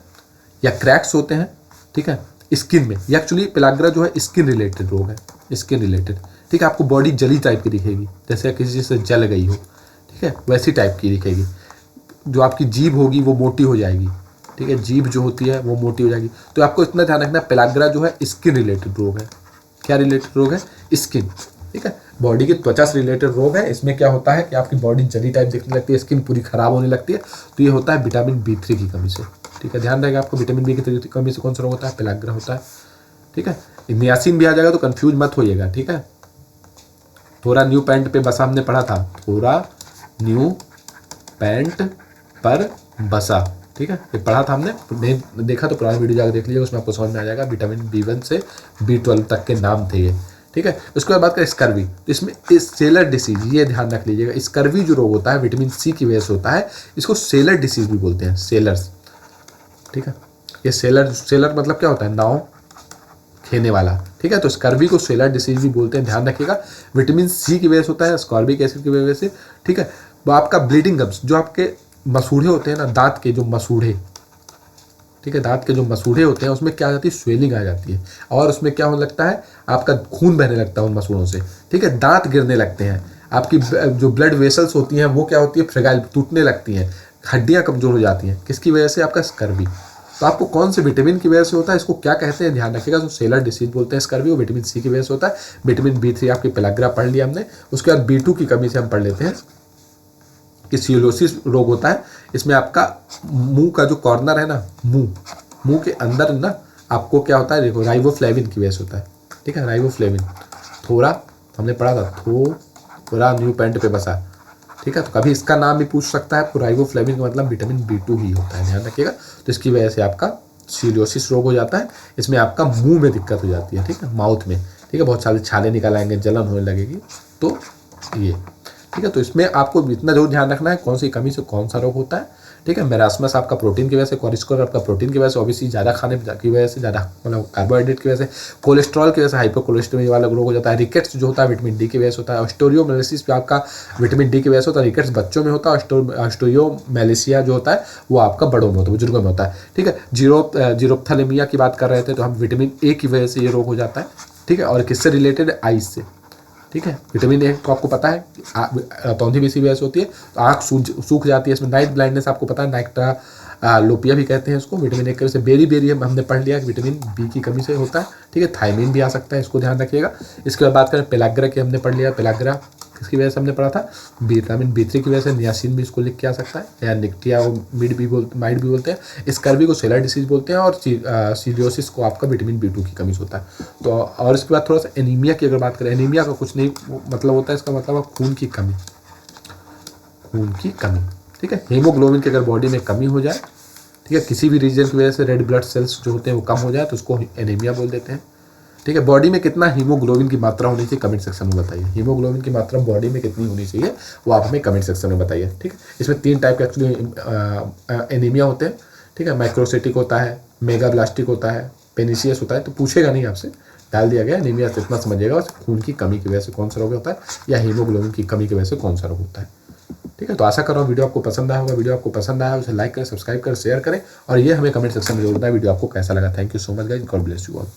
या क्रैक्स होते हैं, ठीक है, स्किन में। ये एक्चुअली पेलाग्रा जो है स्किन रिलेटेड रोग है, स्किन रिलेटेड, ठीक है। आपको बॉडी जली टाइप की दिखेगी, जैसे किसी चीज़ से जल गई हो, ठीक है, वैसी टाइप की दिखेगी। जो आपकी जीभ होगी वो मोटी हो जाएगी, ठीक है, जीभ जो होती है वो मोटी हो जाएगी। तो आपको इतना ध्यान रखना है, पेलाग्रा जो है स्किन रिलेटेड रोग है। क्या रिलेटेड रोग है, स्किन, ठीक है, बॉडी की त्वचा से रिलेटेड रोग है। इसमें क्या होता है कि आपकी बॉडी जली टाइप दिखने लगती है, स्किन पूरी खराब होने लगती है। तो ये होता है विटामिन B3 की कमी से, ठीक है। ध्यान रहेगा आपको, विटामिन बी की कमी से कौन सा रोग होता है, पेलाग्रा होता है, ठीक है। नियासिन भी आ जाएगा तो कंफ्यूज मत होइएगा, ठीक है। थोड़ा न्यू पैंट पे बसा हमने पढ़ा था, थोड़ा न्यू पैंट पर बसा, ठीक है, ये पढ़ा था हमने। नहीं देखा तो पुरानी वीडियो जाकर देख लीजिएगा, उसमें आपको समझ में आ जाएगा। विटामिन B1 से B12 तक के नाम थे ये, ठीक है। उसके बाद बात करें स्कर्वी, तो इसमें सेलर डिसीज, ये ध्यान रख लीजिएगा। स्कर्वी जो रोग होता है विटामिन C की वजह से होता है, इसको सेलर डिसीज भी बोलते हैं, सेलर्स, ठीक है। ये सेलर मतलब क्या होता है, नाव खेने वाला, ठीक है। तो स्कर्वी को सेलर डिसीज भी बोलते हैं, ध्यान रखिएगा। विटामिन C की वजह से होता है, स्कॉर्बिक एसिड की वजह से, ठीक है। वो आपका ब्लीडिंग गम्स, जो आपके मसूड़े होते हैं ना, दांत के जो मसूड़े, ठीक है, दांत के जो मसूड़े होते हैं उसमें क्या आ जाती है, स्वेलिंग आ जाती है, और उसमें क्या होने लगता है, आपका खून बहने लगता है उन मसूड़ों से, ठीक है। दांत गिरने लगते हैं, आपकी जो ब्लड वेसल्स होती हैं वो क्या होती है, फ्रेगाइल, टूटने लगती हैं, हड्डियां कमजोर हो जाती हैं, किसकी वजह से, आपका स्कर्वी। तो आपको कौन से विटामिन की वजह से होता है, इसको क्या कहते हैं, ध्यान रखिएगा। तो सेलर डिसीज बोलते हैं स्कर्वी, वो विटामिन C की वजह से होता है। विटामिन B3 आपकी पेलाग्रा पढ़ लिया हमने। उसके बाद B2 की कमी से हम पढ़ लेते हैं कि सिलोसिस रोग होता है। इसमें आपका मुंह का जो कॉर्नर है ना, मुंह के अंदर ना, आपको क्या होता है, देखो, राइबोफ्लेविन की वजह से होता है, ठीक है, राइबोफ्लेविन। थोड़ा हमने पढ़ा था, थोड़ा न्यू पैंट पे बसा, ठीक है। तो कभी इसका नाम भी पूछ सकता है आपको, राइबोफ्लेविन का मतलब विटामिन B2 ही होता है, ध्यान रखिएगा। तो इसकी वजह से आपका सीलियोसिस रोग हो जाता है। इसमें आपका मुंह में दिक्कत हो जाती है, ठीक है, माउथ में, ठीक है, बहुत सारे छाले निकल आएंगे, जलन होने लगेगी। तो ये ठीक है। तो इसमें आपको इतना जरूर ध्यान रखना है कौन सी कमी से कौन सा रोग होता है, ठीक है। मेरास्मस आपका प्रोटीन की वजह से, कोलेस्ट्रॉल आपका प्रोटीन की वजह से, ऑब्वियसली ज़्यादा खाने की वजह से, ज़्यादा मतलब कार्बोहाइड्रेट की वजह से, कोलेस्ट्रॉल की वजह से हाइपोकोलेस्ट्रोमी वाला रोग हो जाता है। रिकेट्स जो होता है विटामिन डी की वजह से होता है। ऑस्टियोमेलेसिस भी आपका विटामिन डी की वजह से होता है। रिकेट्स बच्चों में होता है। ऑस्टियोमेलेसिया जो होता है वो आपका बड़ों में होता है, बुजुर्गों में होता है, ठीक है। जीरोप्थैलेमिया की बात कर रहे थे, तो हम विटामिन ए की वजह से ये रोग हो जाता है, ठीक है। और किससे रिलेटेड है? आइज से, ठीक है। विटामिन ए तो आपको पता है तौंधी भी इसी वजह से होती है, तो आँख सूख जाती है। इसमें नाइट ब्लाइंडनेस आपको पता है, नाइट लोपिया भी कहते हैं इसको, विटामिन ए की वजह से। बेरी हमने पढ़ लिया कि विटामिन बी की कमी से होता है, ठीक है। थायमिन भी आ सकता है, इसको ध्यान रखिएगा। इसके बाद बात करें पेलाग्रा की, हमने पढ़ लिया पेलाग्रा किसकी वजह से हमने पढ़ा था? विटामिन B3 की वजह से। नियासिन भी इसको लिख के आ सकता है, या निक्टियामाइड भी बोलते हैं। स्कर्वी को सेलर डिसीज बोलते हैं, और सीलियोसिस को आपका विटामिन B2 की कमी से होता है। तो और इसके बाद थोड़ा सा एनीमिया की अगर बात करें, एनीमिया का कुछ नहीं मतलब होता है, इसका मतलब खून की कमी, ठीक है। हीमोग्लोबिन की अगर बॉडी में कमी हो जाए, ठीक है, किसी भी रीजन की वजह से रेड ब्लड सेल्स जो होते हैं वो कम हो जाए, तो उसको एनीमिया बोल देते हैं, ठीक है। बॉडी में कितना हीमोग्लोबिन की मात्रा होनी चाहिए कमेंट सेक्शन में बताइए। हीमोग्लोबिन की मात्रा बॉडी में कितनी होनी चाहिए वो आप हमें कमेंट सेक्शन में बताइए, ठीक है। इसमें 3 टाइप के एक्चुअली एनीमिया होते हैं, ठीक है। माइक्रोसिटिक होता है, मेगाब्लास्टिक होता है, पेनिसियस होता है। तो पूछेगा नहीं आपसे, डाल दिया गया एनीमिया से इतना समझिएगा, खून की कमी की वजह से कौन सा रोग होता है, या हीमोग्लोबिन की कमी की वजह से कौन सा रोग होता है, ठीक है। तो आशा कर रहा हूँ वीडियो आपको पसंद आया होगा। वीडियो आपको पसंद आया उसे लाइक करें, सब्सक्राइब करें, शेयर करें, और ये हमें कमेंट सेक्शन में जरूर बताएं वीडियो आपको कैसा लगा। Thank you so much guys, God bless you all.